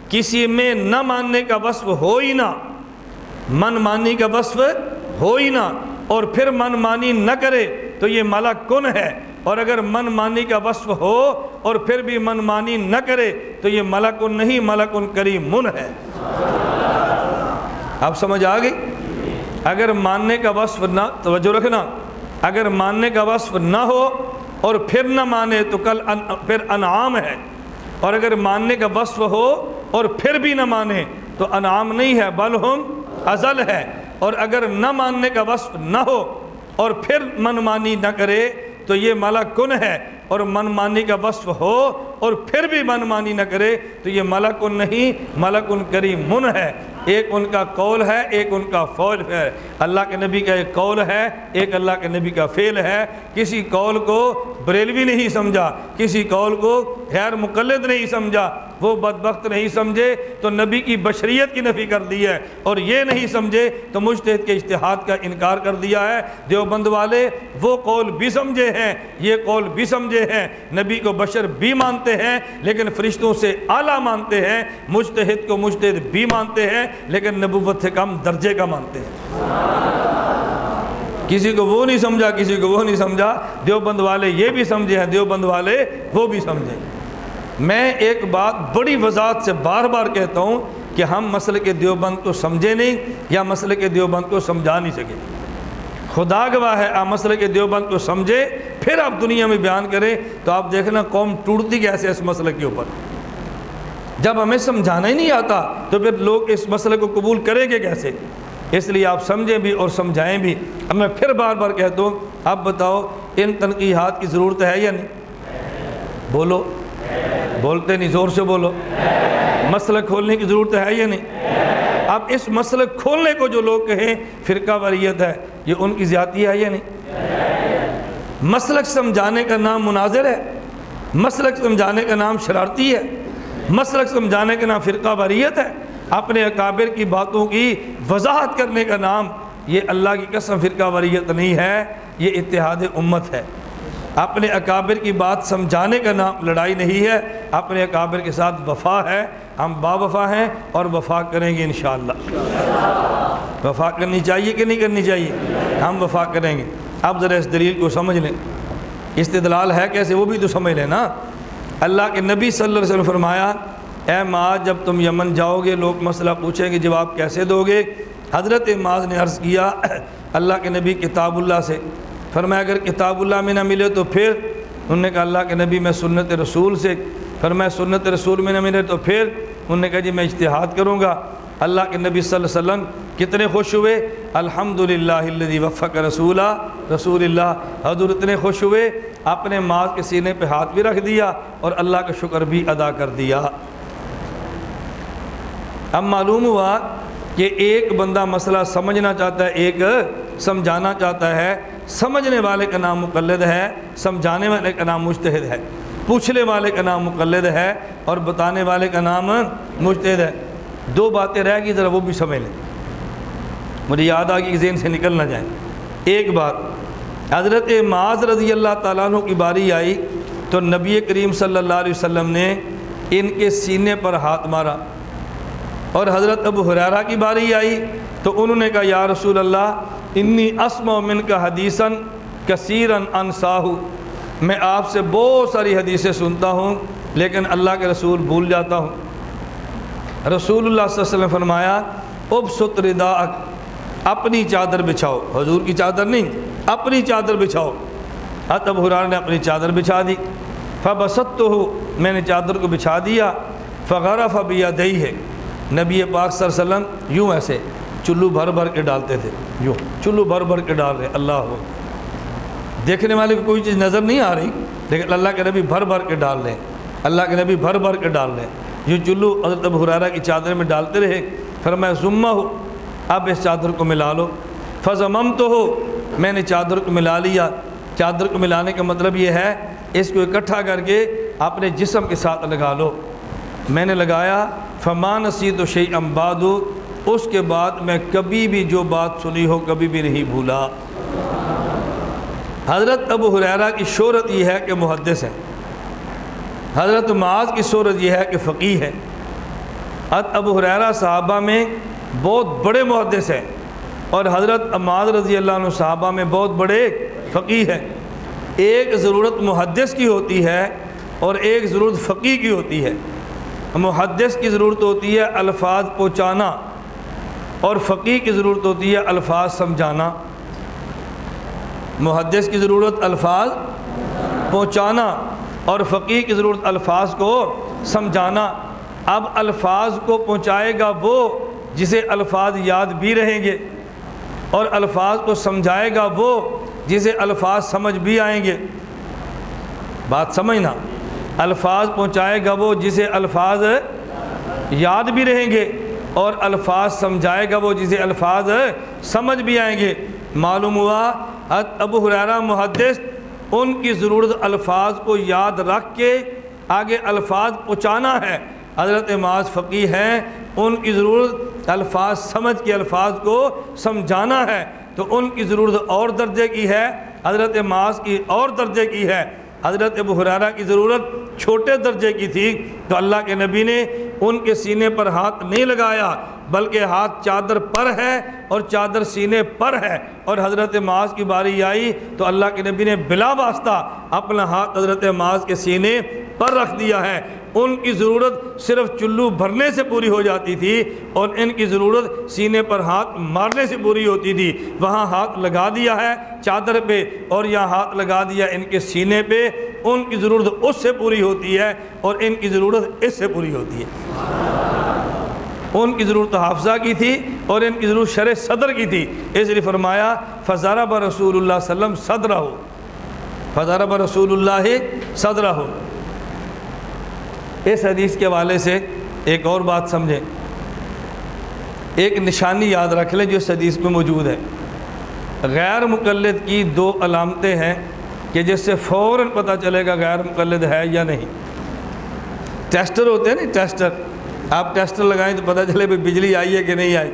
S2: کسی میں نہ ماننے کا وصف ہو ہی نہ، من مانی کا وصف ہو ہی نہ، اور پھر من مانی نہ کرے تو یہ ملک کن ہے، اور اگر من مانی کا وصف ہو اور پھر بھی من مانی نہ کرے تو یہ ملک نہیں، ملک کریم ہے۔ آپ سمجھ آ گئی؟ اگر ماننے کا وصف نہ، توجہ رکھنا، اگر ماننے کا وصف نہ ہو اور پھر نہ مانے تو پھر انعام ہے، اور اگر ماننے کا وصف ہو اور پھر بھی نہ مانے تو انعام نہیں ہے، بل ہم ازل ہے۔ اور اگر نہ ماننے کا وصف نہ ہو اور پھر من مانی نہ کرے تو یہ ملک کن ہے، اور من مانی کا وصف ہو اور پھر بھی من مانی نہ کرے تو یہ ملک نہیں، ملک کریم ہے۔ ایک ان کا قول ہے، ایک ان کا فعل ہے۔ اللہ کے نبی کا ایک قول ہے، ایک اللہ کے نبی کا فعل ہے۔ کسی قول کو بریلوی نہیں سمجھا، کسی قول کو غیر مقلد نہیں سمجھا، وہ بدبخت نہیں سمجھے تو نبی کی بشریت کی نفی کر دی ہے، اور یہ نہیں سمجھے تو مجتہد کے اجتہاد کا انکار کر دیا ہے۔ دیوبند والے وہ قول بھی سمجھے ہیں، یہ قول بھی سمجھے ہیں، نبی کو بشر بھی مانتے ہیں لیکن فرشتوں سے اعلیٰ مانتے ہیں، مجتہد کو مجتہد بھی مانتے ہیں لیکن نبوت سے کم درجے کا مانتے ہیں۔ کسی کو وہ نہیں سمجھا، کسی کو وہ نہیں سمجھا، دیوبند والے یہ بھی سمجھے ہیں، دیوبند والے وہ بھی سمجھے۔ میں ایک بات بڑی وضاحت سے بار بار کہتا ہوں کہ ہم مسلک دیوبند کو سمجھے نہیں یا مسلک دیوبند کو سمجھا نہیں سکے۔ خدا گواہ ہے، آپ مسلک دیوبند کو سمجھے پھر آپ دنیا میں بیان کریں تو آپ دیکھنا قوم ٹوٹتی کیسے اس مسلک کے اوپر۔ جب ہمیں سمجھانا ہی نہیں آتا تو پھر لوگ اس مسئلے کو قبول کریں گے کیسے؟ اس لیے آپ سمجھیں بھی اور سمجھائیں بھی۔ اب میں پھر بار بار کہتا ہوں، اب بتاؤ ان تنقیحات کی ضرورت ہے یا نہیں؟ بولو، بولتے نہیں، زور سے بولو۔ مسئلہ کھولنے کی ضرورت ہے یا نہیں؟ اب اس مسئلہ کھولنے کو جو لوگ کہیں فرقہ واریت ہے، یہ ان کی زیادتی ہے یا نہیں؟ مسلک سمجھانے کا نام مناظر ہے، مسلک سمجھانے کا نام شرارتی ہے، مسلک سمجھانے کا نام فرقہ واریت ہے۔ اپنے اکابر کی باتوں کی وضاحت کرنے کا نام، یہ اللہ کی قسم فرقہ واریت نہیں ہے، یہ اتحاد امت ہے۔ اپنے اکابر کی بات سمجھانے کا نام لڑائی نہیں ہے، اپنے اکابر کے ساتھ وفا ہے۔ ہم با وفا ہیں اور وفا کریں گے انشاءاللہ۔ وفا کرنی چاہیے کہ نہیں کرنی چاہیے؟ ہم وفا کریں گے۔ اب ذرا اس دلیل کو سمجھ لیں، استدلال ہے کیسے وہ بھی تو سمجھ لیں نا۔ اللہ کے نبی صلی اللہ علیہ وسلم فرمایا، اے معاذ جب تم یمن جاؤ گے لوگ مسئلہ پوچھیں گے جواب کیسے دو گے؟ حضرت معاذ نے عرض کیا اللہ کے نبی کتاب اللہ سے۔ فرمایا اگر کتاب اللہ میں نہ ملے تو پھر؟ انہوں نے کہا اللہ کے نبی میں سنت رسول سے۔ فرمایا سنت رسول میں نہ ملے تو پھر؟ انہوں نے کہا جی میں اجتہاد کروں گا۔ اللہ کے نبی صلی اللہ علیہ وسلم کتنے خوش ہوئے؟ الحمدللہ الذی وفق رسول اللہ۔ حضور اتنے خوش ہوئے اپنے معاذ کے سینے پہ ہاتھ بھی رکھ دیا اور اللہ کا شکر بھی ادا کر دیا۔ اب معلوم ہوا کہ ایک بندہ مسئلہ سمجھنا چاہتا ہے، ایک سمجھانا چاہتا ہے۔ سمجھنے والے کا نام مقلد ہے، سمجھانے والے کا نام مجتہد ہے، پوچھنے والے کا نام مقلد ہے اور بتانے والے کا نام مجتہد ہے۔ دو باتیں رہ گئی، ذرا وہ بھی سمجھ لیں، مجھے یاد آ گئی ذہن سے نکل نہ جائیں۔ ایک بات، حضرت معاذ رضی اللہ تعالیٰ عنہ کی باری آئی تو نبی کریم صلی اللہ علیہ وسلم نے ان کے سینے پر ہاتھ مارا، اور حضرت ابو ہریرہ کی باری آئی تو انہوں نے کہا یا رسول اللہ انی اسمع منک حدیثا کثیرا انساہ، میں آپ سے بہت ساری حدیثیں سنتا ہوں لیکن اللہ کے رسول بھول جاتا ہوں۔ رسول اللہ صلی اللہ علیہ وسلم فرمایا ابسط رداءک، اپنی چادر بچھاؤ، حضور کی چادر نہیں، اپنی چادر بچھاؤ۔ حضرت ابو ہریرہ نے اپنی چادر بچھا دی، فبسطتہ، میں نے چادر کو بچھا دیا، فغرف بیدیہ، نبی پاک صلی اللہ علیہ وسلم یوں ایسے چلو بھر بھر کے ڈالتے تھے، یوں چلو بھر بھر کے ڈال رہے، اللہ ہو، دیکھنے والے کو کوئی چیز نظر نہیں آ رہی لیکن اللہ کے نبی بھر بھر کے ڈال رہے ہیں، اللہ کے نبی بھر بھر کے ڈال رہے ہیں۔ یہ چلو حضرت ابو ہریرہ کی چادر میں ڈالتے رہے۔ فرمایا ضمہ ہو، اب اس چادر کو ملا لو۔ فضممتہ، میں نے چادر کو ملا لیا۔ چادر کو ملانے کا مطلب یہ ہے اس کو اکٹھا کر کے اپنے جسم کے ساتھ لگا لو۔ میں نے لگایا، فما نسیت شیئا بعد، اس کے بعد میں کبھی بھی جو بات سنی ہو کبھی بھی نہیں بھولا۔ حضرت ابو ہریرہ کی شہرت یہ ہے کہ محدث ہیں، حضرت معاذ کی شہرت یہ ہے کہ فقیہ ہے۔ حضرت ابو ہریرہ صحابہ میں بہت بڑے محدث ہیں اور حضرت معاذ رضی اللہ عنہ صحابہ میں بہت بڑے فقیہ ہے۔ ایک ضرورت محدث کی ہوتی ہے اور ایک ضرورت فقیہ کی ہوتی ہے۔ محدث کی ضرورت ہوتی ہے الفاظ پہنچانا اور فقیہ کی ضرورت ہوتی ہے الفاظ سمجھانا۔ محدث کی ضرورت الفاظ پہنچانا اور فقیہ کی ضرورت الفاظ کو سمجھانا۔ اب الفاظ کو پہنچائے گا وہ جسے الفاظ یاد بھی رہیں گے، اور الفاظ کو سمجھائے گا وہ جسے الفاظ سمجھ بھی آئیں گے۔ بات سمجھنا، الفاظ پہنچائے گا وہ جسے الفاظ یاد بھی رہیں گے، اور الفاظ سمجھائے گا وہ جسے الفاظ سمجھ بھی آئیں گے۔ معلوم ہوا ابو ہریرہ محدث، ان کی ضرورت الفاظ کو یاد رکھ کے آگے الفاظ پہنچانا ہے۔ حضرت معاذ فقیہ ہیں، ان کی ضرورت الفاظ سمجھ کے الفاظ کو سمجھانا ہے، تو ان کی ضرورت اور درجے کی ہے، حضرت معاذ کی اور درجے کی ہے۔ حضرت ابو ہریرہ کی ضرورت چھوٹے درجے کی تھی، تو اللہ کے نبی نے ان کے سینے پر ہاتھ نہیں لگایا، بلکہ ہاتھ چادر پر ہے اور چادر سینے پر ہے، اور حضرت معاذ کی باری آئی تو اللہ کے نبی نے بلا واسطہ اپنا ہاتھ حضرت معاذ کے سینے پر رکھ دیا ہے۔ ان کی ضرورت صرف چلو بھرنے سے پوری ہو جاتی تھی، اور ان کی ضرورت سینے پر ہاتھ مارنے سے پوری ہوتی تھی۔ وہاں ہاتھ لگا دیا ہے چادر پہ، اور یہاں ہاتھ لگا دیا ان کے سینے پہ۔ ان کی ضرورت اس سے پوری ہوتی ہے اور ان کی ضرورت اس سے پوری ہوتی ہے۔ ان کی ضرورت حافظہ کی تھی اور ان کی ضرورت شرح صدر کی تھی، اس لیے فرمایا فضرب رسول اللہ صلی اللہ علیہ وسلم صدرہ، فضرب رسول اللہ صدرہ۔ اس حدیث کے حوالے سے ایک اور بات سمجھیں، ایک نشانی یاد رکھ لیں جو اس حدیث میں موجود ہے۔ غیر مقلد کی دو علامتیں ہیں کہ جس سے فوراً پتہ چلے گا غیر مقلد ہے یا نہیں۔ ٹیسٹر ہوتے ہیں نا، ٹیسٹر، آپ ٹیسٹر لگائیں تو پتہ چلے بھی بجلی آئی ہے کہ نہیں آئی۔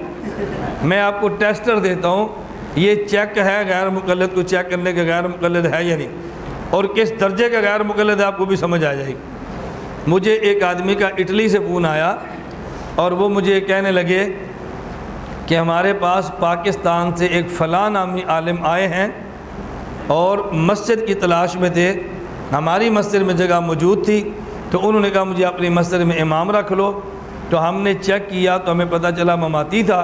S2: میں آپ کو ٹیسٹر دیتا ہوں، یہ چیک ہے غیر مقلد کو چیک کرنے کے غیر مقلد ہے یا نہیں، اور کس درجے کا غیر مقلد ہے آپ کو بھی سمجھ آ جائے گی۔ مجھے ایک آدمی کا اٹلی سے فون آیا، اور وہ مجھے کہنے لگے کہ ہمارے پاس پاکستان سے ایک فلاں نامی عالم آئے ہیں اور مسجد کی تلاش میں تھے، ہماری مسجد میں جگہ موجود تھی، تو انہوں نے کہا مجھے اپنی مسجد میں امام رکھ لو۔ تو ہم نے چیک کیا تو ہمیں پتہ چلا مماتی تھا،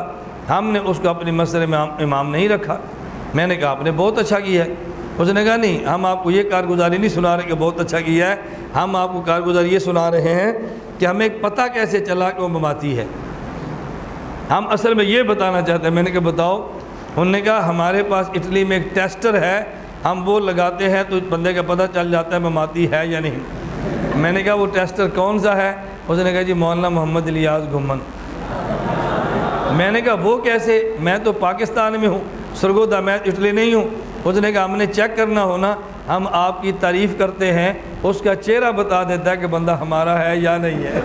S2: ہم نے اس کو اپنی مسجد میں امام نہیں رکھا۔ میں نے کہا آپ نے بہت اچھا کیا ہے۔ اس نے کہا نہیں، ہم آپ کو یہ کارگزاری نہیں سنا رہے کہ بہت اچھا کیا ہے، ہم آپ کو کارگزاری یہ سنا رہے ہیں کہ ہمیں پتہ کیسے چلا کہ وہ مماتی ہے۔ ہم اصل میں یہ بتانا چاہتے ہیں۔ میں نے کہا بتاؤ۔ انہوں نے کہا ہمارے پاس اٹلی میں ایک ٹیسٹر ہے، ہم وہ لگاتے ہیں تو بندے کا پتہ چل جاتا ہے مماتی ہے یا نہیں۔ میں نے کہا وہ ٹیسٹر کون سا ہے؟ اس نے کہا جی مولانا محمد الیاس گھمن۔ میں نے کہا وہ کیسے؟ میں تو پاکستان میں ہوں، سرگودا، میں اٹلی نہیں ہوں۔ اس نے کہا ہم نے چیک کرنا ہونا، ہم آپ کی تعریف کرتے ہیں، اس کا چہرہ بتا دیتا ہے کہ بندہ ہمارا ہے یا نہیں ہے۔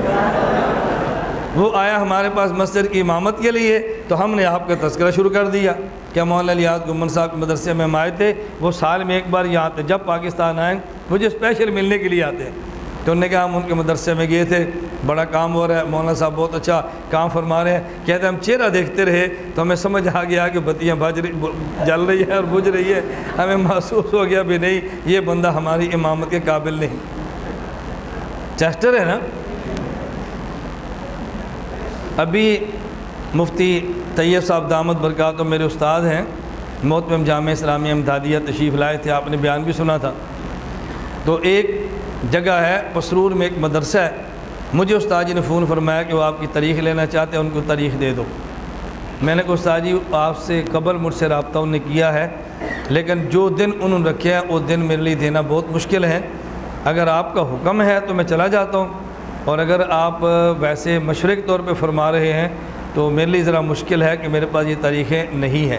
S2: وہ آیا ہمارے پاس مسجد کی امامت کے لیے، تو ہم نے آپ کا تذکرہ شروع کر دیا کہ مولانا الیاس گھمن صاحب کے مدرسے میں ہم آئے تھے، وہ سال میں ایک بار یہاں آتے، جب پاکستان آئیں مجھے اسپیشل ملنے کے لیے آتے ہیں۔ تو انہوں نے کہا ہم ان کے مدرسے میں گئے تھے، بڑا کام ہو رہا ہے، مولانا صاحب بہت اچھا کام فرما رہے ہیں۔ کہتے ہیں ہم چہرہ دیکھتے رہے تو ہمیں سمجھ آ گیا کہ بتیاں جل رہی ہے اور بجھ رہی ہے، ہمیں محسوس ہو گیا بھی نہیں یہ بندہ ہماری امامت کے قابل نہیں۔ چیسٹر ہے نا۔ ابھی مفتی طیب صاحب دامت برکاتہ میرے استاد ہیں، محترم جامعہ اسلامیہ امدادیہ تشریف لائے تھے، آپ نے بیان بھی سنا تھا۔ تو ایک جگہ ہے پسرور میں ایک مدرسہ ہے، مجھے استاد جی نے فون فرمایا کہ وہ آپ کی تاریخ لینا چاہتے ہیں، ان کو تاریخ دے دو۔ میں نے کہا استاد جی آپ سے قبل مجھ سے رابطہ انہوں نے کیا ہے، لیکن جو دن انہوں نے رکھے ہیں وہ دن میرے لیے دینا بہت مشکل ہے، اگر آپ کا حکم ہے تو میں چلا جاتا ہوں، اور اگر آپ ویسے مشورے کے طور پہ فرما رہے ہیں تو میرے لیے ذرا مشکل ہے کہ میرے پاس یہ تاریخیں نہیں ہیں۔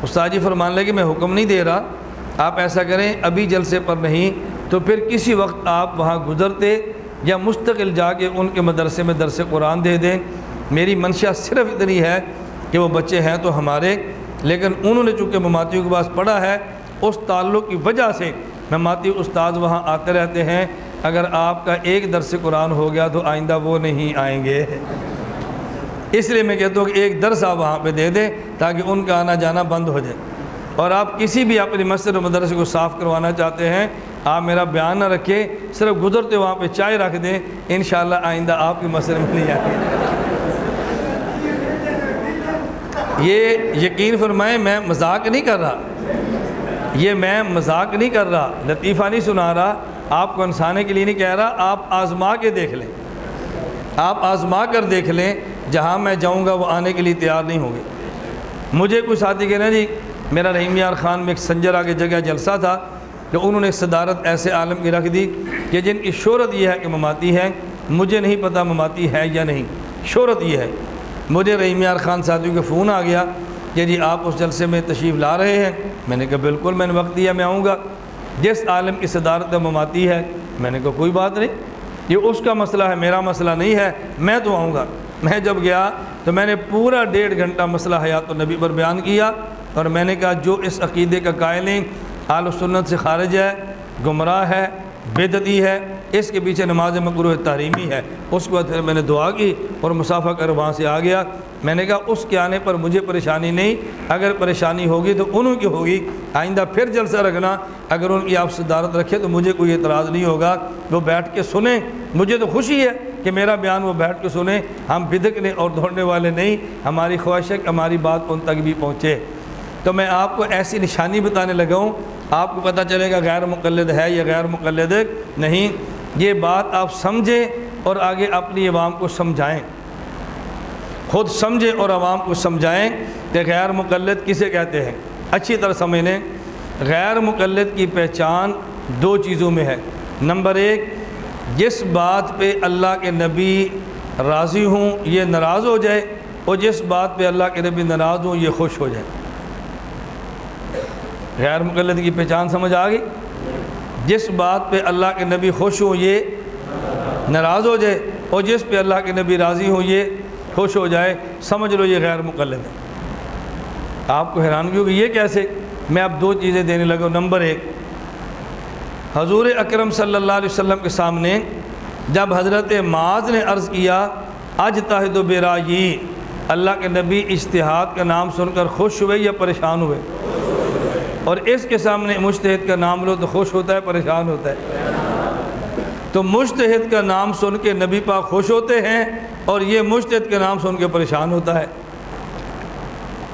S2: استاد جی فرمان لگے میں حکم نہیں دے رہا، آپ ایسا کریں ابھی جلسے پر نہیں تو پھر کسی وقت آپ وہاں گزرتے یا مستقل جا کے ان کے مدرسے میں درس قرآن دے دیں۔ میری منشا صرف اتنی ہے کہ وہ بچے ہیں تو ہمارے، لیکن انہوں نے چونکہ مماتیوں کے پاس پڑھا ہے، اس تعلق کی وجہ سے مماتی استاد وہاں آتے رہتے ہیں۔ اگر آپ کا ایک درس قرآن ہو گیا تو آئندہ وہ نہیں آئیں گے، اس لیے میں کہتا ہوں کہ ایک درس آپ وہاں پہ دے دیں تاکہ ان کا آنا جانا بند ہو جائے۔ اور آپ کسی بھی اپنی مسجد و مدرسے کو صاف کروانا چاہتے ہیں، آپ میرا بیان نہ رکھیں، صرف گزرتے وہاں پہ چائے رکھ دیں، انشاءاللہ آئندہ آپ کی مسجد میں نہیں آئے گی۔ یہ یقین فرمائیں میں مذاق نہیں کر رہا، یہ میں مذاق نہیں کر رہا، لطیفہ نہیں سنا رہا، آپ کو انسانے کے لیے نہیں کہہ رہا، آپ آزما کے دیکھ لیں، آپ آزما کر دیکھ لیں، جہاں میں جاؤں گا وہ آنے کے لیے تیار نہیں ہوں گے۔ مجھے کوئی ساتھی کہہ رہے ہیں جی میرا رحیم یار خان میں ایک سنجرا کی جگہ جلسہ تھا کہ انہوں نے صدارت ایسے عالم کی رکھ دی کہ جن کی شہرت یہ ہے کہ مماتی ہے، مجھے نہیں پتہ مماتی ہے یا نہیں، شہرت یہ ہے۔ مجھے رحیم یار خان ساتھیوں کا فون آ گیا کہ جی آپ اس جلسے میں تشریف لا رہے ہیں، میں نے کہا بالکل، میں نے وقت دیا میں آؤں گا۔ جس عالم کی صدارت مماتی ہے، میں نے کہا کوئی بات نہیں، یہ اس کا مسئلہ ہے، میرا مسئلہ نہیں ہے، میں تو آؤں گا۔ میں جب گیا تو میں نے پورا 1.5 گھنٹہ مسئلہ حیات النبی پر بیان کیا، اور میں نے کہا جو اس عقیدے کا قائل ہے اہل سنت سے خارج ہے، گمراہ ہے، بدعتی ہے، اس کے پیچھے نماز مکروہ تحریمی ہے۔ اس کے بعد پھر میں نے دعا کی اور مصافحہ کر وہاں سے آ گیا۔ میں نے کہا اس کے آنے پر مجھے پریشانی نہیں، اگر پریشانی ہوگی تو انہوں کی ہوگی، آئندہ پھر جلسہ رکھنا، اگر ان کی آپ صدارت رکھے تو مجھے کوئی اعتراض نہیں ہوگا، وہ بیٹھ کے سنیں، مجھے تو خوشی ہے کہ میرا بیان وہ بیٹھ کے سنیں، ہم بدکنے اور دوڑنے والے نہیں، ہماری خواہش ہے کہ ہماری بات ان تک بھی پہنچے۔ تو میں آپ کو ایسی نشانی بتانے لگا ہوں، آپ کو پتہ چلے گا غیر مقلد ہے یا غیر مقلد نہیں۔ یہ بات آپ سمجھیں اور آگے اپنی عوام کو سمجھائیں، خود سمجھیں اور عوام کو سمجھائیں کہ غیر مقلد کسے کہتے ہیں۔ اچھی طرح سمجھ لیں، غیر مقلد کی پہچان 2 چیزوں میں ہے۔ نمبر 1، جس بات پہ اللہ کے نبی راضی ہوں یہ ناراض ہو جائے، اور جس بات پہ اللہ کے نبی ناراض ہوں یہ خوش ہو جائے۔ غیر مقلد کی پہچان سمجھ آ گئی؟ جس بات پہ اللہ کے نبی خوش ہوں یہ ناراض ہو جائے، اور جس پہ اللہ کے نبی راضی ہوں یہ خوش ہو جائے، سمجھ لو یہ غیر مقلد ہے۔ آپ کو حیرانگی ہوگی یہ کیسے؟ میں اب 2 چیزیں دینے لگا ہوں۔ نمبر 1، حضور اکرم صلی اللہ علیہ وسلم کے سامنے جب حضرت معاذ نے عرض کیا اجتہد برائیی، اللہ کے نبی اجتہاد کا نام سن کر خوش ہوئے یا پریشان ہوئے؟ اور اس کے سامنے مجتہد کا نام لو تو خوش ہوتا ہے پریشان ہوتا ہے؟ تو مجتہد کا نام سن کے نبی پاک خوش ہوتے ہیں، اور یہ مجتہد کا نام سن کے پریشان ہوتا ہے۔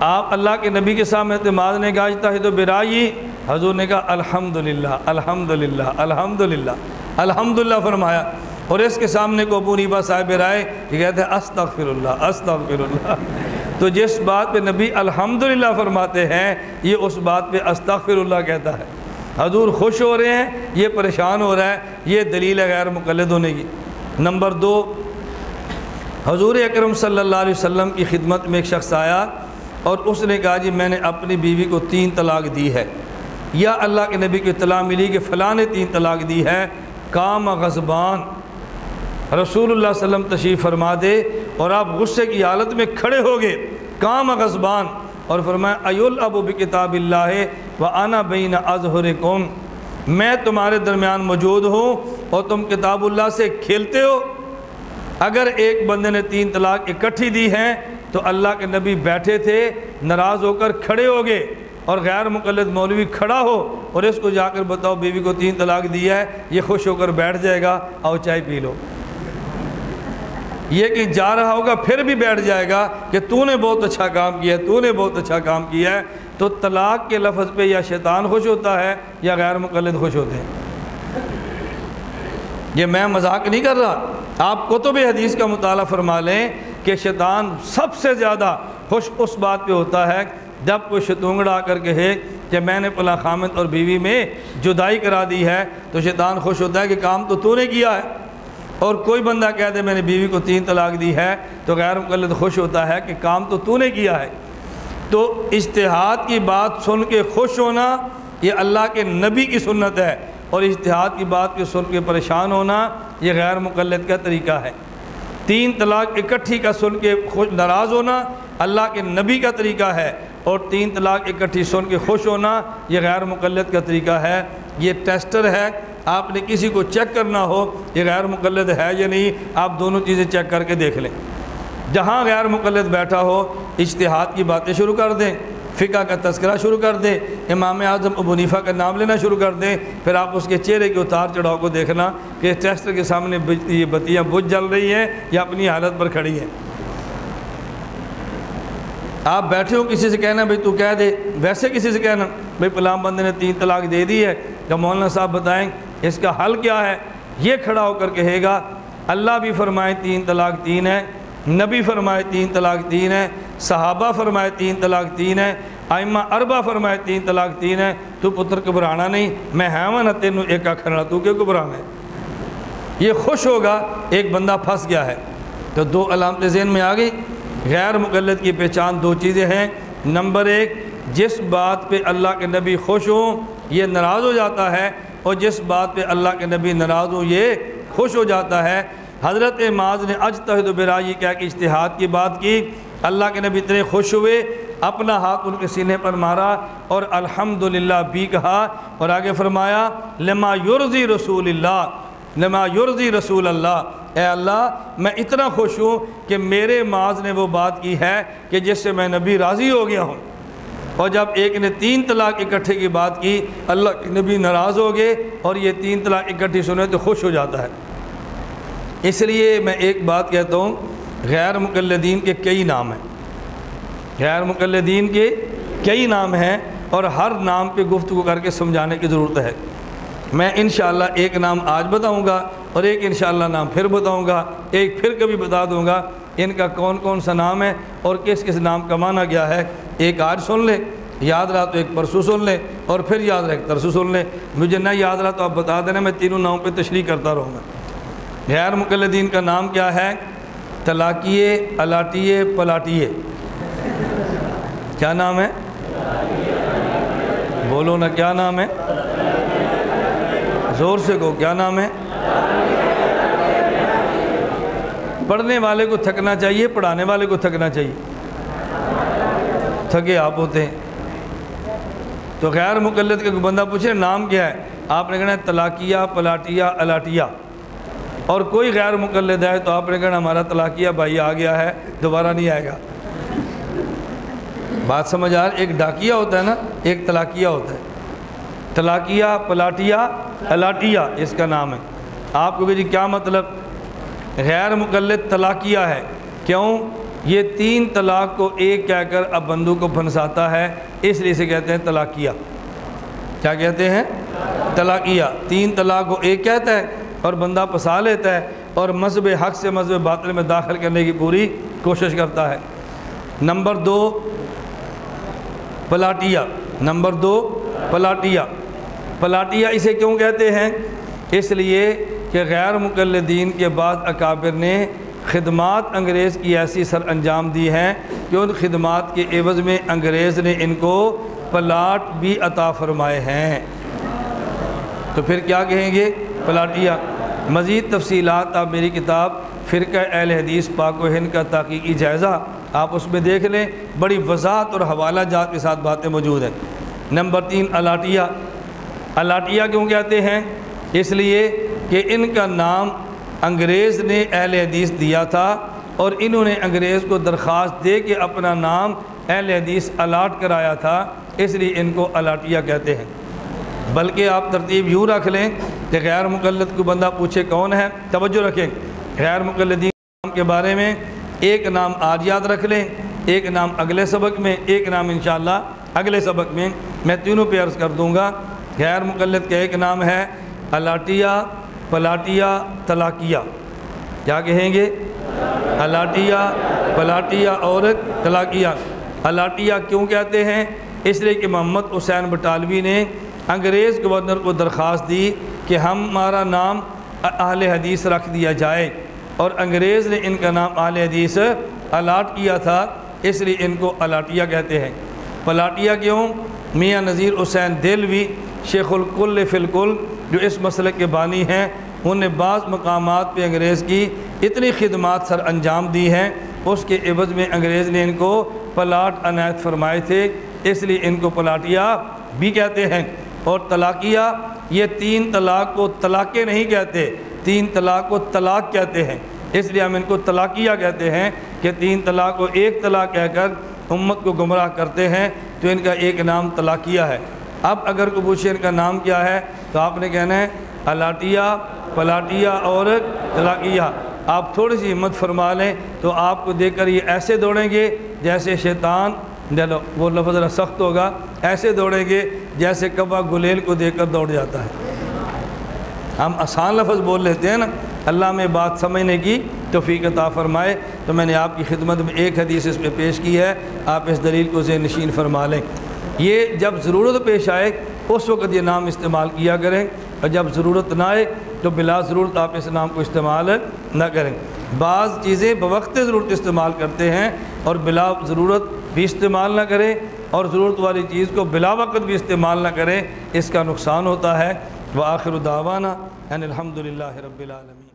S2: آپ اللہ کے نبی کے سامنے معاذ نے کہا اجتہد برائیی، حضور نے کہا الحمدللہ الحمدللہ الحمدللہ الحمدللہ فرمایا، اور اس کے سامنے کو ابو حنیفہ صاحب رائے یہ کہتے ہیں استغفراللہ استغفراللہ۔ تو جس بات پہ نبی الحمدللہ فرماتے ہیں یہ اس بات پہ استغفراللہ کہتا ہے۔ حضور خوش ہو رہے ہیں، یہ پریشان ہو رہا ہے، یہ دلیل ہے غیر مقلد ہونے کی۔ نمبر 2، حضور اکرم صلی اللہ علیہ وسلم کی خدمت میں ایک شخص آیا اور اس نے کہا جی میں نے اپنی بیوی کو 3 طلاق دی ہے، یا اللہ کے نبی کی اطلاع ملی کہ فلاں نے 3 طلاق دی ہے، قام غضبان، رسول اللہ صلی اللہ علیہ وسلم تشریف فرما دے اور آپ غصے کی حالت میں کھڑے ہو گئے، قام غضبان، اور فرمایا ایلعب بکتاب اللہ وانا بین اظہرکم، میں تمہارے درمیان موجود ہوں اور تم کتاب اللہ سے کھیلتے ہو۔ اگر ایک بندے نے 3 طلاق اکٹھی دی ہیں تو اللہ کے نبی بیٹھے تھے، ناراض ہو کر کھڑے ہو گئے، اور غیر مقلد مولوی کھڑا ہو اور اس کو جا کر بتاؤ بیوی کو 3 طلاق دی ہے، یہ خوش ہو کر بیٹھ جائے گا، آؤ چائے پی لو۔ یہ کہ جا رہا ہوگا پھر بھی بیٹھ جائے گا کہ تو نے بہت اچھا کام کیا ہے، تو نے بہت اچھا کام کیا ہے۔ تو طلاق کے لفظ پہ یا شیطان خوش ہوتا ہے یا غیر مقلد خوش ہوتے ہیں۔ یہ میں مذاق نہیں کر رہا، آپ کتب حدیث کا مطالعہ فرما لیں کہ شیطان سب سے زیادہ خوش اس بات پہ ہوتا ہے جب کوئی شتونگڑا آ کر کہے کہ میں نے فلاں خامد اور بیوی میں جدائی کرا دی ہے، تو شیطان خوش ہوتا ہے کہ کام تو نے کیا ہے۔ اور کوئی بندہ کہہ دے میں نے بیوی کو 3 طلاق دی ہے تو غیر مقلد خوش ہوتا ہے کہ کام تو نے کیا ہے۔ تو اجتہاد کی بات سن کے خوش ہونا یہ اللہ کے نبی کی سنت ہے، اور اجتہاد کی بات کو سن کے پریشان ہونا یہ غیر مقلد کا طریقہ ہے۔ 3 طلاق اکٹھی کا سن کے ناراض ہونا اللہ کے نبی کا طریقہ ہے، اور 3 طلاق اکٹھی سن کے خوش ہونا یہ غیر مقلد کا طریقہ ہے۔ یہ ٹیسٹر ہے، آپ نے کسی کو چیک کرنا ہو یہ غیر مقلد ہے یا نہیں، آپ دونوں چیزیں چیک کر کے دیکھ لیں۔ جہاں غیر مقلد بیٹھا ہو اجتہاد کی باتیں شروع کر دیں، فقہ کا تذکرہ شروع کر دیں، امام اعظم ابو حنیفہ کا نام لینا شروع کر دیں، پھر آپ اس کے چہرے کے اتار چڑھاؤ کو دیکھنا کہ ٹیسٹر کے سامنے یہ بتیاں بجھ جل رہی ہیں یا اپنی حالت پر کھڑی ہیں۔ آپ بیٹھے ہو، کسی سے کہنا بھئی تو کہہ دے، ویسے کسی سے کہنا بھئی فلاں بندے نے 3 طلاق دے دی ہے، کہ مولانا صاحب بتائیں اس کا حل کیا ہے؟ یہ کھڑا ہو کر کہے گا اللہ بھی فرمائے 3 طلاق 3 ہے، نبی فرمائے 3 طلاق 3 ہے، صحابہ فرمائے 3 طلاق 3 ہے، ائمہ اربعہ فرمائے 3 طلاق 3 ہے، تو پتر گھبرانا نہیں، میں حیوان تینوں ایک آکھنا تو کیوں گھبرانا ہے؟ یہ خوش ہوگا ایک بندہ پھنس گیا ہے۔ تو 2 علامتیں ذہن میں آ گئی۔ غیر مقلد کی پہچان 2 چیزیں ہیں۔ نمبر 1، جس بات پہ اللہ کے نبی خوش ہوں یہ ناراض ہو جاتا ہے، اور جس بات پہ اللہ کے نبی ناراض ہوں یہ خوش ہو جاتا ہے۔ حضرت معاذ نے اجتہد برائے کہہ کے اجتہاد کی بات کی، اللہ کے نبی اتنے خوش ہوئے، اپنا ہاتھ ان کے سینے پر مارا اور الحمدللہ بھی کہا، اور آگے فرمایا لما یرضی رسول اللہ، لما یرضی رسول اللہ، اے اللہ میں اتنا خوش ہوں کہ میرے معاذ نے وہ بات کی ہے کہ جس سے میں نبی راضی ہو گیا ہوں۔ اور جب ایک نے 3 طلاق اکٹھے کی بات کی، اللہ کے نبی ناراض ہو گئے، اور یہ 3 طلاق اکٹھی سنے تو خوش ہو جاتا ہے۔ اس لیے میں ایک بات کہتا ہوں، غیر مقلدین کے کئی نام ہیں، غیر مقلدین کے کئی نام ہیں، اور ہر نام پہ گفتگو کر کے سمجھانے کی ضرورت ہے۔ میں انشاءاللہ ایک نام آج بتاؤں گا، اور ایک انشاءاللہ نام پھر بتاؤں گا، ایک پھر کبھی بتا دوں گا ان کا کون کون سا نام ہے اور کس کس نام کا معنی کیا ہے۔ ایک آج سن لیں، یاد رہا تو ایک پرسوں سن لیں، اور پھر یاد رہا ایک ترسوں سن لیں۔ مجھے نہ یاد رہا تو آپ بتا دینا، میں تینوں ناموں پہ تشریح کرتا رہوں گا۔ غیر مقلدین کا نام کیا ہے؟ طلاقیے، الاٹیے، پلاٹیے۔ کیا نام ہے؟ بولو نا، کیا نام ہے؟ زور سے کہو، کیا نام ہے؟ پڑھنے والے کو تھکنا چاہیے، پڑھانے والے کو تھکنا چاہیے؟ تھکے آپ ہوتے ہیں۔ تو غیر مقلد کا بندہ پوچھے نام کیا ہے، آپ نے کہنا ہے طلاقیہ، پلاٹیہ، الاٹیہ۔ اور کوئی غیر مقلد ہے تو آپ نے کہنا ہمارا طلاقیہ بھائی آ گیا ہے، دوبارہ نہیں آئے گا۔ بات سمجھ آ رہی؟ ایک ڈاکیہ ہوتا ہے نا، ایک طلاقیہ ہوتا ہے۔ طلاقیہ، پلاٹیہ، الاٹیہ اس کا نام ہے۔ آپ کو کہ جی کیا مطلب؟ غیر مقلد طلاقیہ ہے، کیوں؟ یہ 3 طلاق کو ایک کہہ کر اب بندوں کو پھنساتا ہے، اس لیے اسے کہتے ہیں طلاقیہ۔ کیا کہتے ہیں؟ طلاقیہ۔ 3 طلاق کو ایک کہتا ہے اور بندہ پھنسا لیتا ہے، اور مذہب حق سے مذہب باطل میں داخل کرنے کی پوری کوشش کرتا ہے۔ Number 2 پلاٹیہ، number 2 پلاٹیہ۔ پلاٹیہ اسے کیوں کہتے ہیں؟ اس لیے کہ غیر مقلدین کے بعد اکابر نے خدمات انگریز کی ایسی سر انجام دی ہیں کہ ان خدمات کے عوض میں انگریز نے ان کو پلاٹ بھی عطا فرمائے ہیں، تو پھر کیا کہیں گے؟ پلاٹیہ۔ مزید تفصیلات آپ میری کتاب فرقہ اہل حدیث پاک و ہند کا تحقیقی جائزہ آپ اس میں دیکھ لیں، بڑی وضاحت اور حوالہ جات کے ساتھ باتیں موجود ہیں۔ نمبر 3 الاٹیہ۔ الاٹیہ کیوں کہتے ہیں؟ اس لیے کہ ان کا نام انگریز نے اہل حدیث دیا تھا، اور انہوں نے انگریز کو درخواست دے کے اپنا نام اہل حدیث الاٹ کرایا تھا، اس لیے ان کو الاٹیہ کہتے ہیں۔ بلکہ آپ ترتیب یوں رکھ لیں کہ غیر مقلد کو بندہ پوچھے کون ہے، توجہ رکھیں، غیر مقلدین کے بارے میں ایک نام آج یاد رکھ لیں، ایک نام اگلے سبق میں، ایک نام انشاءاللہ اگلے سبق میں، میں تینوں پہ عرض کر دوں گا۔ غیر مقلد کا ایک نام ہے الاٹیہ، پلاٹیہ، طلاقیہ۔ کیا کہیں گے؟ الاٹیہ، پلاٹیہ اور طلاقیہ۔ الاٹیہ کیوں کہتے ہیں؟ اس لیے کہ محمد حسین بٹالوی نے انگریز گورنر کو درخواست دی کہ ہمارا نام اہل حدیث رکھ دیا جائے، اور انگریز نے ان کا نام اہل حدیث الاٹ کیا تھا، اس لیے ان کو الاٹیہ کہتے ہیں۔ پلاٹیہ کیوں؟ میاں نذیر حسین دہلوی شیخ الکل فی الکل جو اس مسلک کے بانی ہیں، انہوں نے بعض مقامات پہ انگریز کی اتنی خدمات سر انجام دی ہیں، اس کے عوض میں انگریز نے ان کو پلاٹ عنایت فرمائے تھے، اس لیے ان کو پلاٹیہ بھی کہتے ہیں۔ اور طلاقیہ، یہ 3 طلاق کو طلاقیں نہیں کہتے، 3 طلاق کو طلاق کہتے ہیں، اس لیے ہم ان کو طلاقیہ کہتے ہیں کہ 3 طلاق کو ایک طلاق کہہ کر امت کو گمراہ کرتے ہیں تو ان کا ایک نام طلاقیہ ہے۔ اب اگر کوئی پوچھے ان کا نام کیا ہے تو آپ نے کہنا ہے الاٹیہ، پلاٹیہ اور طلاقیہ۔ آپ تھوڑی سی ہمت فرما لیں تو آپ کو دیکھ کر یہ ایسے دوڑیں گے جیسے شیطان، وہ لفظ ذرا سخت ہوگا، ایسے دوڑیں گے جیسے کبا گلیل کو دیکھ کر دوڑ جاتا ہے۔ ہم آسان لفظ بول لیتے ہیں نا، اللہ میں بات سمجھنے کی توفیق عطا فرمائے۔ تو میں نے آپ کی خدمت میں ایک حدیث اس پہ پیش کی ہے، آپ اس دلیل کو ذہن نشین فرما لیں۔ یہ جب ضرورت پیش آئے اس وقت یہ نام استعمال کیا کریں، اور جب ضرورت نہ آئے تو بلا ضرورت آپ اس نام کو استعمال نہ کریں۔ بعض چیزیں بوقت ضرورت استعمال کرتے ہیں اور بلا ضرورت بھی استعمال نہ کریں، اور ضرورت والی چیز کو بلا وقت بھی استعمال نہ کریں، اس کا نقصان ہوتا ہے۔ وآخر دعوانا ان الحمد للہ رب العالمین۔